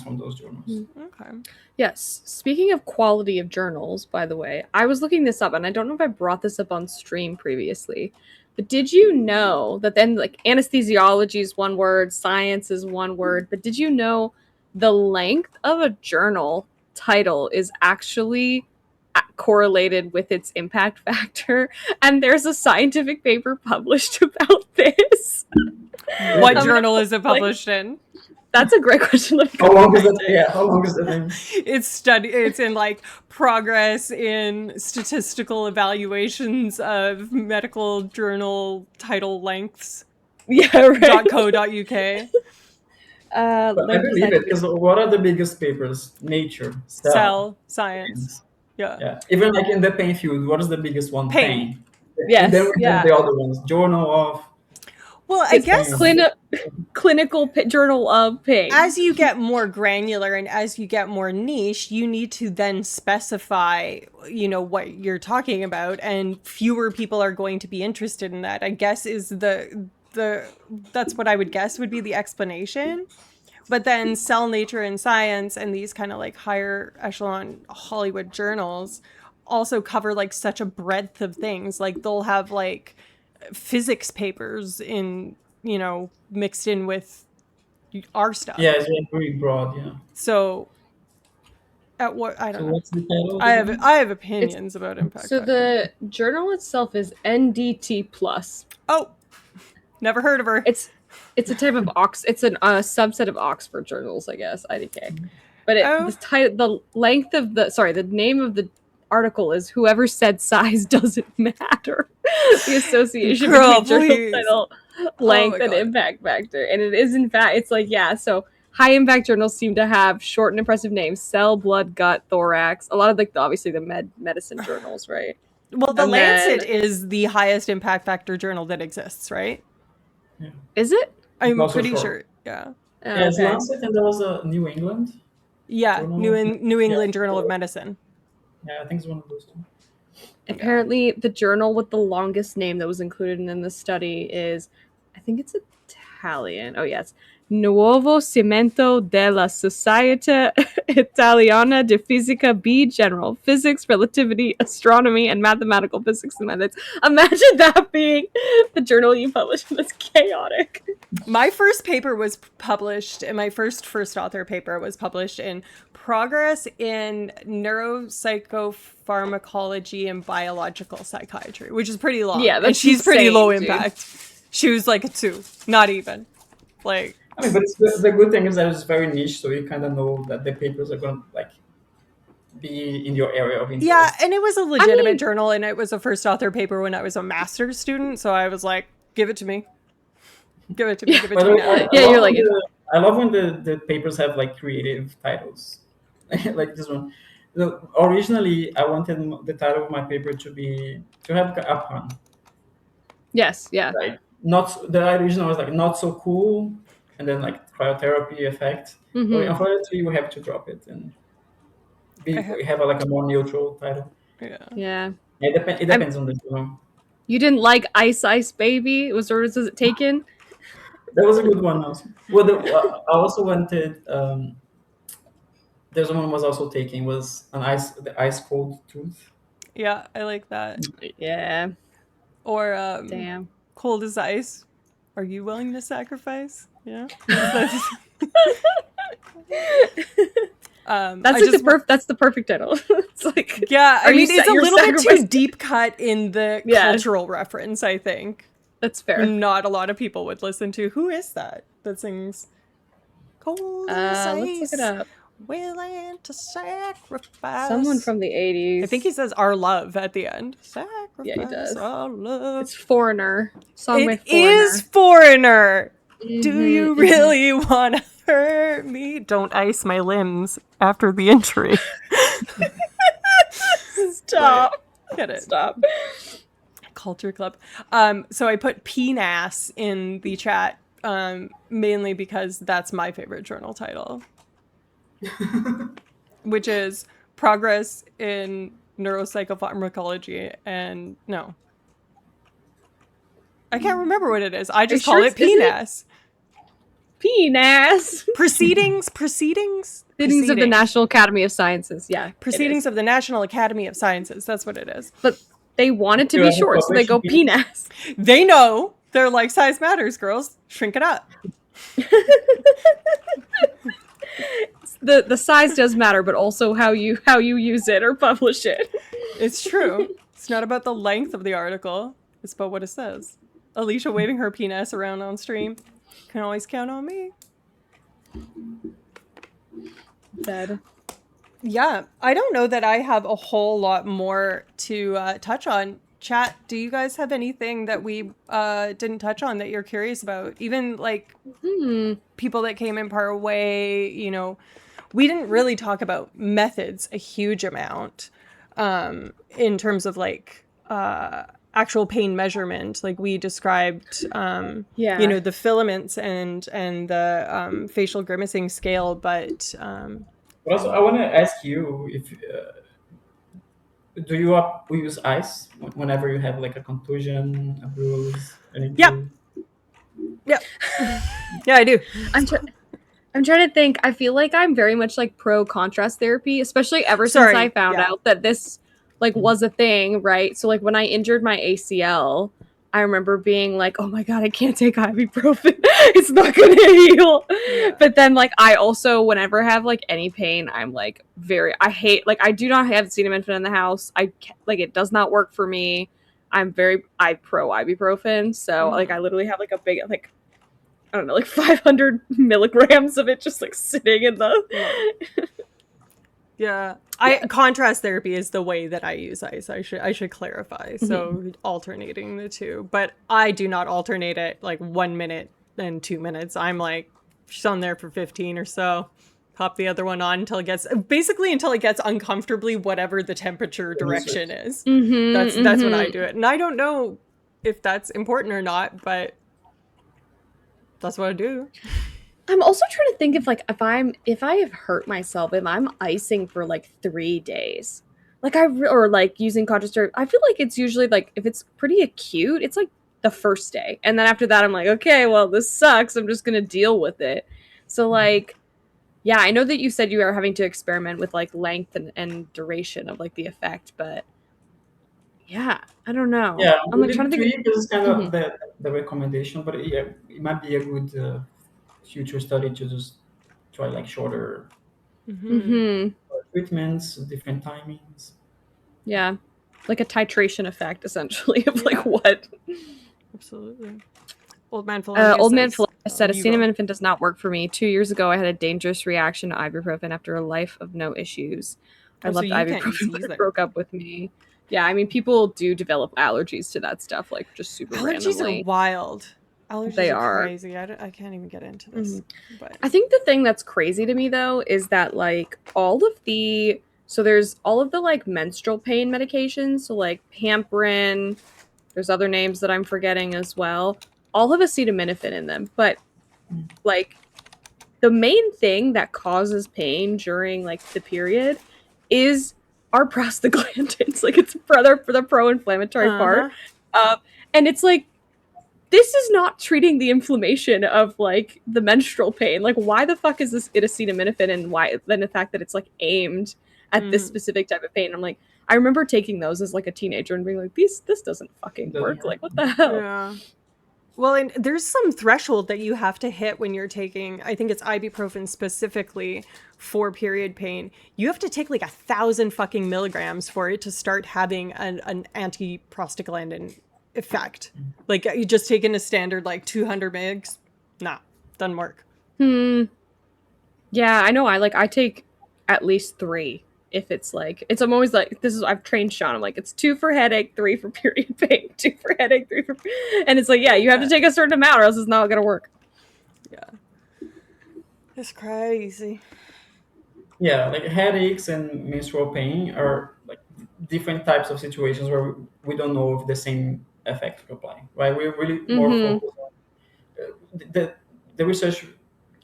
from those journals. Okay. Yes. Speaking of quality of journals, by the way, I was looking this up and I don't know if I brought this up on stream previously, but did you know that then like anesthesiology is one word, science is one word, but did you know the length of a journal title is actually correlated with its impact factor. And there's a scientific paper published about this. What I'm journal is it published in? That's a great question. How long is that? Yeah, how long is that? It's in like progress in statistical evaluations of medical journal title lengths. Yeah, right. .co.uk. But I believe it, because what are the biggest papers? Nature, Cell, Science. Yeah. Even like in the pain field, what is the biggest one? Pain. Yes, And then we yeah. have the other ones. Journal of. Well, I guess clinical journal of pain. As you get more granular and as you get more niche, you need to then specify, what you're talking about, and fewer people are going to be interested in that. I guess is that's what I would guess would be the explanation. But then Cell, Nature, and Science and these kind of like higher echelon Hollywood journals also cover like such a breadth of things. Like they'll have like physics papers in, mixed in with our stuff. Yeah, it's very broad. Yeah. So at what I don't know. What's the title? I have opinions about impact. So the journal itself is NDT plus. Oh, never heard of her. It's a type of it's a subset of Oxford journals, I guess, IDK. But the length of the name of the article is "Whoever said size doesn't matter." The association between journal title, length, and impact factor, and it is in fact. It's like so high impact journals seem to have short and impressive names: Cell, Blood, Gut, Thorax. A lot of obviously the medicine journals, right? Well, the Lancet is the highest impact factor journal that exists, right? Yeah. Is it? I'm pretty sure. Yeah. Yeah, it's Lancet, and there was a New England. Yeah, New England Journal of Medicine. Yeah, I think it's one of those two. Apparently, the journal with the longest name that was included in the study is, I think it's Italian. Oh, yes. Nuovo Cimento della Società Italiana di Fisica B General. Physics, Relativity, Astronomy, and Mathematical Physics and Methods. Imagine that being the journal you publish. That's chaotic. My first paper was published, and my first author paper was published in Progress in Neuropsychopharmacology and Biological Psychiatry, which is pretty long. Yeah, and she's pretty low impact. She was like a 2, not even. Like, I mean, but the good thing is that it's very niche, so you kind of know that the papers are going to be in your area of interest. Yeah, and it was a legitimate journal, and it was a first author paper when I was a master's student, so I was like, give it to me. Give it to me. Give it to me now. You're like... I love when the papers have creative titles. Like this one. Originally, I wanted the title of my paper to have a pun. Yes, yeah. The original was not so cool, and then cryotherapy effect. Mm-hmm. But unfortunately, we have to drop it and we have a more neutral title. Yeah. It depends on the journal. You didn't like Ice Baby? Was it taken? That was a good one also. Well, I also wanted. There's one was also taking was the ice cold tooth. Yeah, I like that. Yeah. Or damn, cold as ice. Are you willing to sacrifice? Yeah. That's the perfect title. It's like, yeah, I mean, it's a little bit too deep cut in the cultural reference, I think. That's fair. Not a lot of people would listen to. Who is that sings cold as ice? Let's look it up. Willing to sacrifice. Someone from the 80s. I think he says our love at the end. Sacrifice. Yeah, he does. Our love. It's Foreigner. Song by Foreigner. It is Foreigner. Mm-hmm. Do you really want to hurt me? Don't ice my limbs after the injury. Stop. Get it. Stop. Culture Club. So I put PNAS in the chat mainly because that's my favorite journal title. Which is Progress in Neuropsychopharmacology and no. I can't remember what it is. I just call it PNAS. PNAS. Proceedings of the National Academy of Sciences. Yeah. Proceedings of the National Academy of Sciences. That's what it is. But they want it to be short, so they go PNAS. They know. They're like, size matters, girls. Shrink it up. the size does matter, but also how you use it or publish it. It's true. It's not about the length of the article. It's about what it says. Alicia waving her penis around on stream. Can always count on me. Dead. Yeah, I don't know that I have a whole lot more to touch on. Chat, do you guys have anything that we didn't touch on that you're curious about? Even like people that came in part way, you know, we didn't really talk about methods a huge amount in terms of like actual pain measurement. Like we described, you know, the filaments and the facial grimacing scale, but But also, I want to ask you if do you use ice whenever you have like a contusion, a bruise, an yeah, injury? yeah, yeah, I do. I'm trying to think. I feel like I'm very much like pro contrast therapy, especially ever since Sorry, I found yeah. out that this like was a thing, right? So like when I injured my ACL, I remember being like, "Oh my god, I can't take ibuprofen. It's not going to heal." Yeah. But then like I also whenever I have like any pain, I'm like I hate like I do not have acetaminophen in the house. Like it does not work for me. I pro ibuprofen, so like I literally have like a big like I don't know, like 500 milligrams of it just like sitting in the. Yeah. Contrast therapy is the way that I use ice. I should clarify. So alternating the two, but I do not alternate it like 1 minute and 2 minutes. I'm like she's on there for 15 or so. Pop the other one on until it gets uncomfortably whatever the temperature direction is. That's when I do it. And I don't know if that's important or not, but that's what I do. I'm also trying to think if like if I have hurt myself, if I'm icing for like 3 days, like or like using contrast therapy, I feel like it's usually like if it's pretty acute, it's like the first day, and then after that, I'm like, okay, well this sucks. I'm just gonna deal with it. So like, yeah, I know that you said you are having to experiment with like length and duration of like the effect, but yeah, I don't know. Yeah, I'm we like trying did to think. three. This is kind of the recommendation, but yeah, it might be a good future study to just try like shorter treatments, different timings. Yeah, like a titration effect essentially of like Yeah. what. Absolutely. Old Man Felonious Old Man says, Felonious said, you go. acetaminophen does not work for me. 2 years ago, I had a dangerous reaction to ibuprofen after a life of no issues. I Oh, so loved you can't use ibuprofen, these but it there. broke up with me. Yeah, I mean, people do develop allergies to that stuff, like just super Allergies randomly. are wild. Allergies They are are. crazy. I can't even get into this. But I think the thing that's crazy to me though is that like there's all of the like menstrual pain medications, so like Pamprin, there's other names that I'm forgetting as well. All have acetaminophen in them, but like the main thing that causes pain during like the period is our prostaglandins. Like it's for the pro-inflammatory part, and it's like this is not treating the inflammation of like the menstrual pain. Like why the fuck is this it acetaminophen and why then the fact that it's like aimed at this specific type of pain? I'm like I remember taking those as like a teenager and being like this doesn't fucking work. Like what the hell? yeah. Well, and there's some threshold that you have to hit when you're taking, I think it's ibuprofen specifically for period pain. You have to take like 1,000 fucking milligrams for it to start having an anti-prostaglandin effect. Like you just taking a standard like 200 mgs, nah, doesn't work. Yeah, I know. I take at least 3. If it's like I'm always like I've trained Sean. I'm like it's 2 for headache, 3 for period pain, 2 for headache, 3 for, and it's like yeah, you have to take a certain amount or else it's not gonna work. Yeah, it's crazy. Yeah, like headaches and menstrual pain are like different types of situations where we don't know if the same effect will apply, right? We're really more focused on the research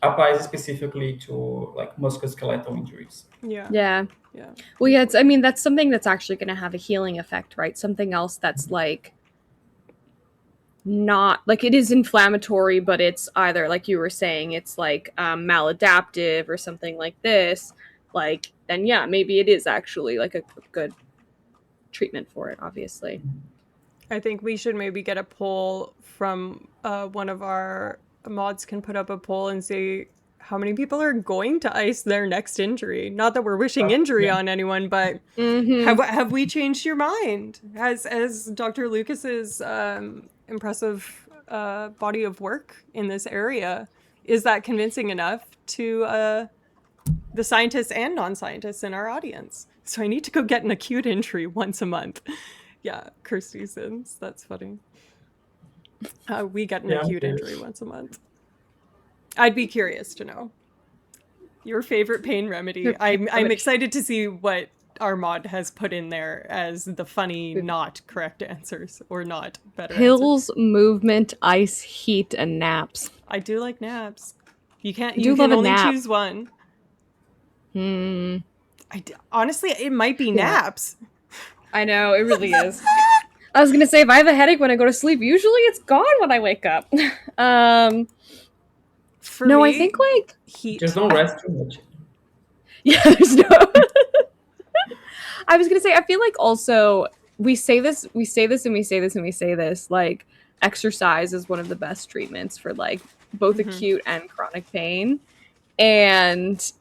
applies specifically to like musculoskeletal injuries. Yeah. Yeah. Well, yeah. I mean, that's something that's actually going to have a healing effect, right? Something else that's like not like it is inflammatory, but it's either like you were saying, it's like maladaptive or something like this. Like, then yeah, maybe it is actually like a good treatment for it. Obviously. I think we should maybe get a poll from one of our mods can put up a poll and say how many people are going to ice their next injury? Not that we're wishing injury on anyone, but have we changed your mind? Has Dr. Lucas's impressive body of work in this area, is that convincing enough to the scientists and non-scientists in our audience? So I need to go get an acute injury once a month. Yeah, Kirsty sins. That's funny. We get an acute injury once a month. I'd be curious to know your favorite pain remedy. I'm excited to see what our mod has put in there as the funny, not correct answers, or not better pills, answers. movement, ice, heat, and naps. I do like naps. You can love a only nap. choose one. Honestly, it might be naps. I know, it really is. I was gonna say, if I have a headache when I go to sleep, usually it's gone when I wake up. For me, I think like heat. Just don't rest too much. Yeah, there's no. I was gonna say, I feel like also we say this, like exercise is one of the best treatments for like both acute and chronic pain, and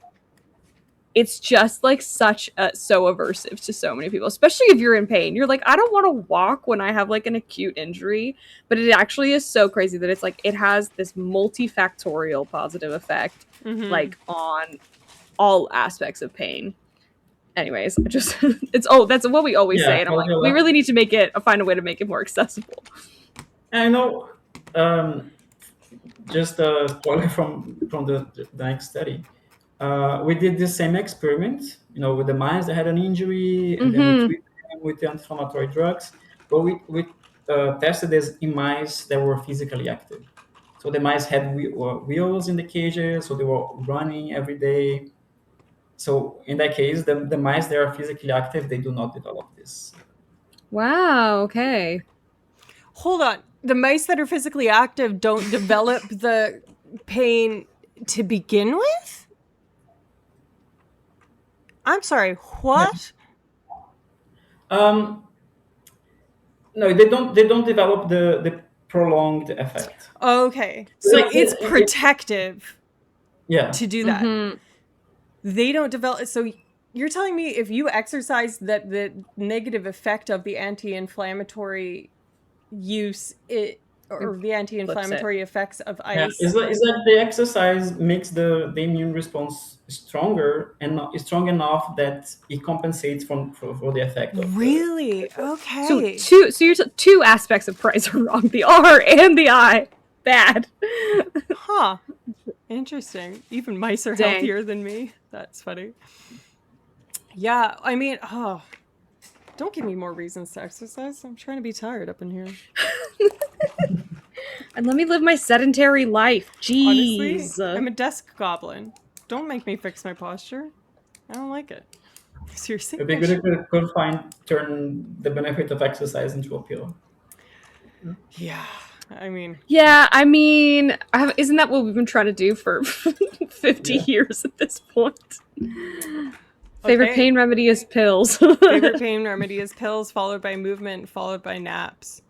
it's just like so aversive to so many people, especially if you're in pain. You're like, I don't want to walk when I have like an acute injury, but it actually is so crazy that it's like it has this multifactorial positive effect like on all aspects of pain. Anyways, that's what we always say, and I'm like, we really need to find a way to make it more accessible. I know. Just a spoiler from the next study. We did the same experiment, with the mice that had an injury, and then we treated them with anti-inflammatory drugs. But we tested this in mice that were physically active. So the mice had wheels in the cages, so they were running every day. So in that case, the mice that are physically active, they do not develop this. Wow. Okay. Hold on. The mice that are physically active don't develop the pain to begin with? I'm sorry, what? No, they don't develop the prolonged effect. Okay. So it's protective to do that. They don't develop. So you're telling me if you exercise, that the negative effect of the anti-inflammatory use or the anti-inflammatory effects of ice. It's like the exercise makes the immune response stronger and strong enough that it compensates for the effect of really? Okay. So you're two aspects of price are wrong: the R and the I. Bad. Huh. Interesting. Even mice are healthier than me. That's funny. Yeah, I mean, don't give me more reasons to exercise. I'm trying to be tired up in here. And let me live my sedentary life. Jeez. Honestly, I'm a desk goblin. Don't make me fix my posture. I don't like it. Seriously. It'd be good if we could turn the benefit of exercise into a pill. Yeah. Isn't that what we've been trying to do for 50 years at this point? Favorite pain remedy is pills. Favorite pain remedy is pills, followed by movement, followed by naps.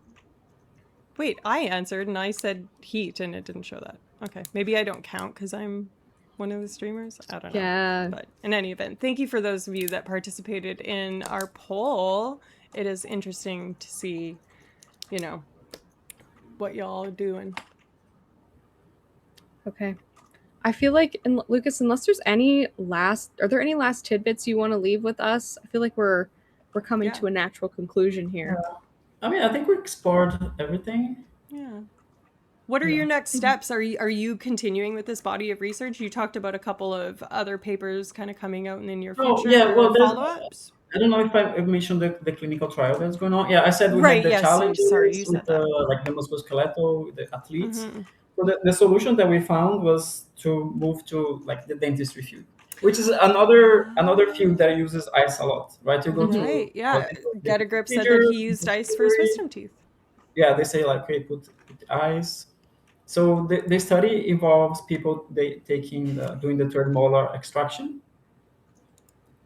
Wait, I answered and I said heat and it didn't show that. Okay, maybe I don't count because I'm one of the streamers. I don't know. Yeah. But in any event, thank you for those of you that participated in our poll. It is interesting to see, what y'all are doing. Okay. I feel like, Lucas, unless there's are there any last tidbits you want to leave with us? I feel like we're coming to a natural conclusion here. I think we explored everything. Yeah. What are your next steps? Are you continuing with this body of research? You talked about a couple of other papers kind of coming out in the near future. Follow-ups. I don't know if I mentioned the clinical trial that's going on. Yeah, I said we had the challenge with the musculoskeletal, the athletes. So the solution that we found was to move to like the dentistry field, which is another field that uses ice a lot, right? You go to Get a Grip said that he used ice for his wisdom teeth. Yeah, they say like, hey, put ice. So the study involves people doing the third molar extraction.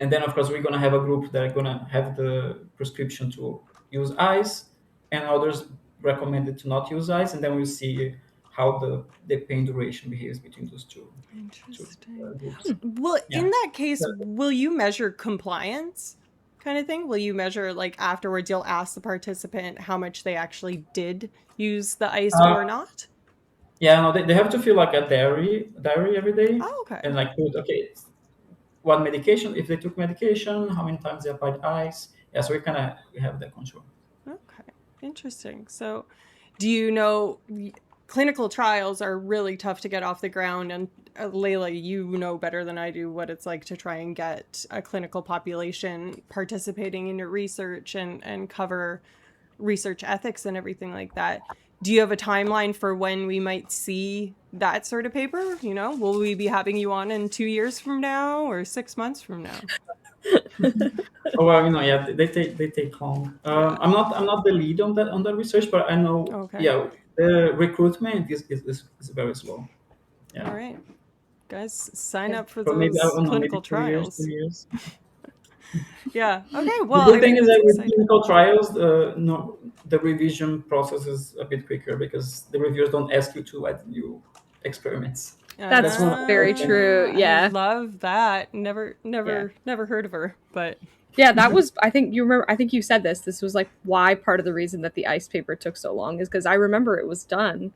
And then, of course, we're going to have a group that are going to have the prescription to use ice, and others recommended to not use ice. And then we'll see how the pain duration behaves between those two Interesting. groups. Well, Yeah. in that case, So, will you measure compliance kind of thing? Will you measure like afterwards you'll ask the participant how much they actually did use the ice uh, or not? yeah, no, they have to fill like a diary every day, Oh, okay. and like put okay, what medication, if they took medication, how many times they applied ice. Yeah, so we have that control. Okay. Interesting. So, do you know clinical trials are really tough to get off the ground, and Layla, you know better than I do what it's like to try and get a clinical population participating in your research and cover research ethics and everything like that. Do you have a timeline for when we might see that sort of paper? You know, will we be having you on in 2 years from now or 6 months from now? Oh well, yeah, they take long. Yeah. I'm not the lead on that research, but I know, Okay. yeah, the recruitment is very slow. All Yeah, right. Guys, sign Yeah. up for so maybe I those don't know, maybe clinical 2 years, trials. 2 years. Yeah. Okay. The Well, good I thing mean, is that's that with exciting. clinical trials, no, the revision process is a bit quicker because the reviewers don't ask you to add new experiments. That's That's one of very the true. I Yeah. love that. Yeah. Never heard of her, but Yeah, that was, I think you remember, I think you said this. This was like why part of the reason that the ice paper took so long is because I remember it was done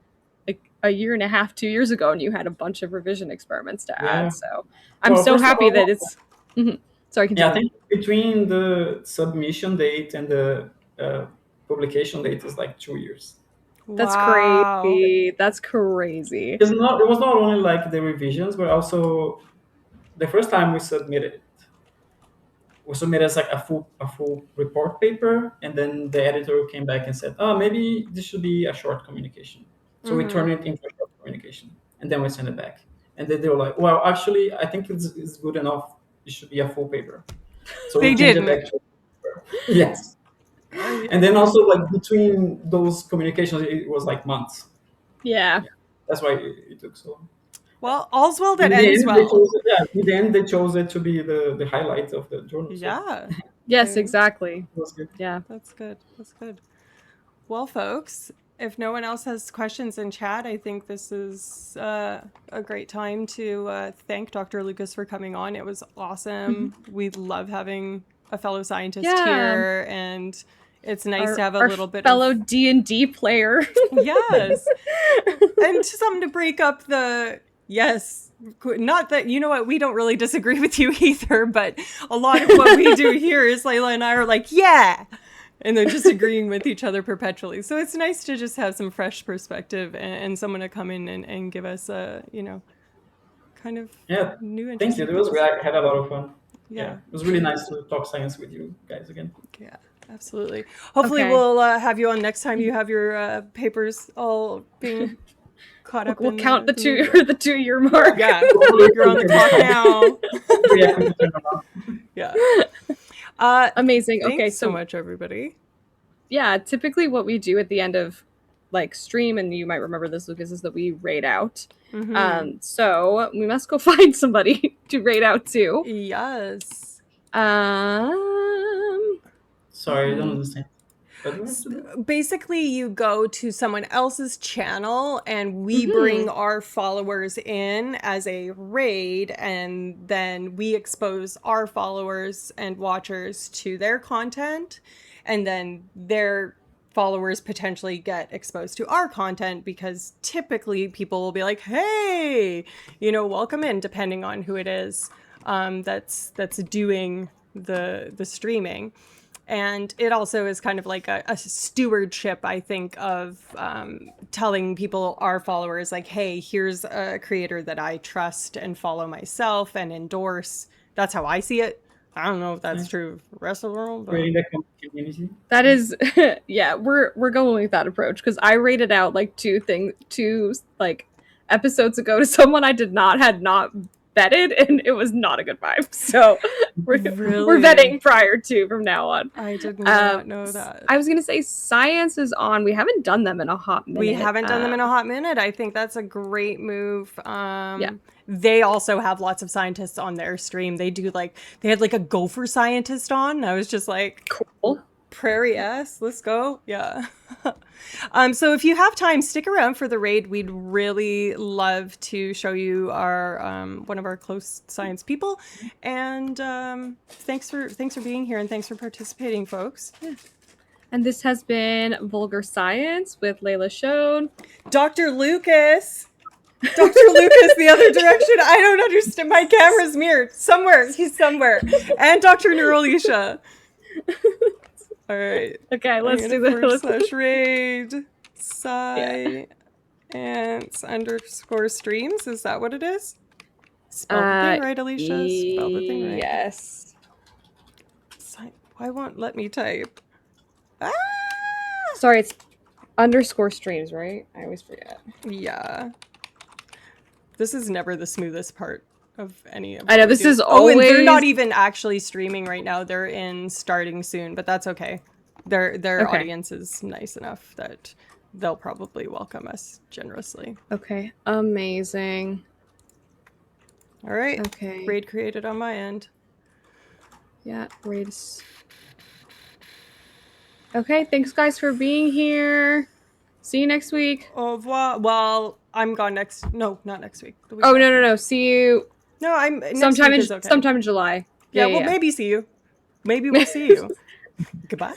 like a year and a half, 2 years ago, and you had a bunch of revision experiments to yeah. add. So I'm Well, so first of happy that all, it's. Mhm. Sorry, yeah, I continue. think between the submission date and the uh, publication date is like 2 years. That's wow. crazy. That's crazy. It was not only like the revisions, but also the first time we submitted as like a full report paper, and then the editor came back and said, "Oh, maybe this should be a short communication." So we Mm-hmm. turned it into a short communication, and then we sent it back. And then they were like, "Well, actually, I think it's good enough. It should be a full paper." So we They changed it back didn't. to yes. And Okay. then also like between those communications, it was like months. Yeah. Yeah, that's why it took so long. Well, all's well that In the ends end, they well. chose it. Yeah, in the end, they chose it to be the highlight of the journal. So Yeah. Yes, Okay. exactly. it was good. Yeah. That's good. That's good. Well, folks, if no one else has questions in chat, I think this is a great time to thank Dr. Lucas for coming on. It was awesome. We love having a fellow scientist Yeah. here, and it's nice to Our have a our little bit fellow of D&D player. yes, and something to break up the yes. Not that you know what we don't really disagree with you either, but a lot of what we do here is Layla and I are like, yeah, and they're just agreeing with each other perpetually. So it's nice to just have some fresh perspective and someone to come in and give us a, kind of Yeah, new thank you. interesting It was things. great. I had a lot of fun. Yeah, Yeah. it was really nice to talk science with you guys again. Yeah, absolutely. Hopefully Okay. we'll have you on next time you have your papers all being caught up We'll in count the the new two year. the 2 year mark. Yeah, Hopefully, you're on the clock now. Yeah, we can turn around. Yeah. Amazing. Okay, Thanks so so much, everybody. yeah, typically what we do at the end of like stream, and you might remember this, Lucas, is that we raid out. Mm-hmm. So we must go find somebody to raid out to. Yes. Sorry, I don't understand. What do we have to do? Basically, you go to someone else's channel and we bring Mhm. our followers in as a raid, and then we expose our followers and watchers to their content, and then their followers potentially get exposed to our content because typically people will be like, hey, welcome in, depending on who it is that's doing the streaming. And it also is kind of like a stewardship, I think, of telling people, our followers, like, hey, here's a creator that I trust and follow myself and endorse. That's how I see it. I don't know if that's Yeah. true of the rest of the world, but Creating that community. That is yeah, we're going with that approach because I rated out like two like episodes ago to someone I had not vetted, and it was not a good vibe. So we're really, vetting prior to from now on. I did not know that. I was gonna say science is on. We haven't done them in a hot minute. We haven't done them in a hot minute. I think that's a great move. Yeah. They also have lots of scientists on their stream. They had like a gopher scientist on. I was just like, Cool. Prairie ass, let's go. Yeah. So if you have time, stick around for the raid. We'd really love to show you our one of our close science people. And thanks for being here, and thanks for participating, folks. And this has been Vulgar Science with Layla Shone. Dr. Lucas. Dr. Lucas, the other direction. I don't understand. My camera's mirrored. Somewhere. He's somewhere. And Dr. Neurolisha. All right. Okay, let's do the /raid science _ streams. Is that what it is? Spell the thing right, Alicia. Spell the thing right. Yes. Why won't let me type? Ah! Sorry, it's _streams, right? I always forget. Yeah. This is never the smoothest part of any of I know, this is always... and they're not even actually streaming right now. They're in starting soon, but that's okay. Their audience is nice enough that they'll probably welcome us generously. Okay, amazing. All right. Okay. Raid created on my end. Yeah, raids. Okay, thanks guys for being here. See you next week. Au revoir. Well, I'm gone next. No, not next week. The week Oh, after. no. See you. No, I'm sometime next week is okay. sometime in July. Yeah, well, maybe see you. Maybe we'll see you. Goodbye.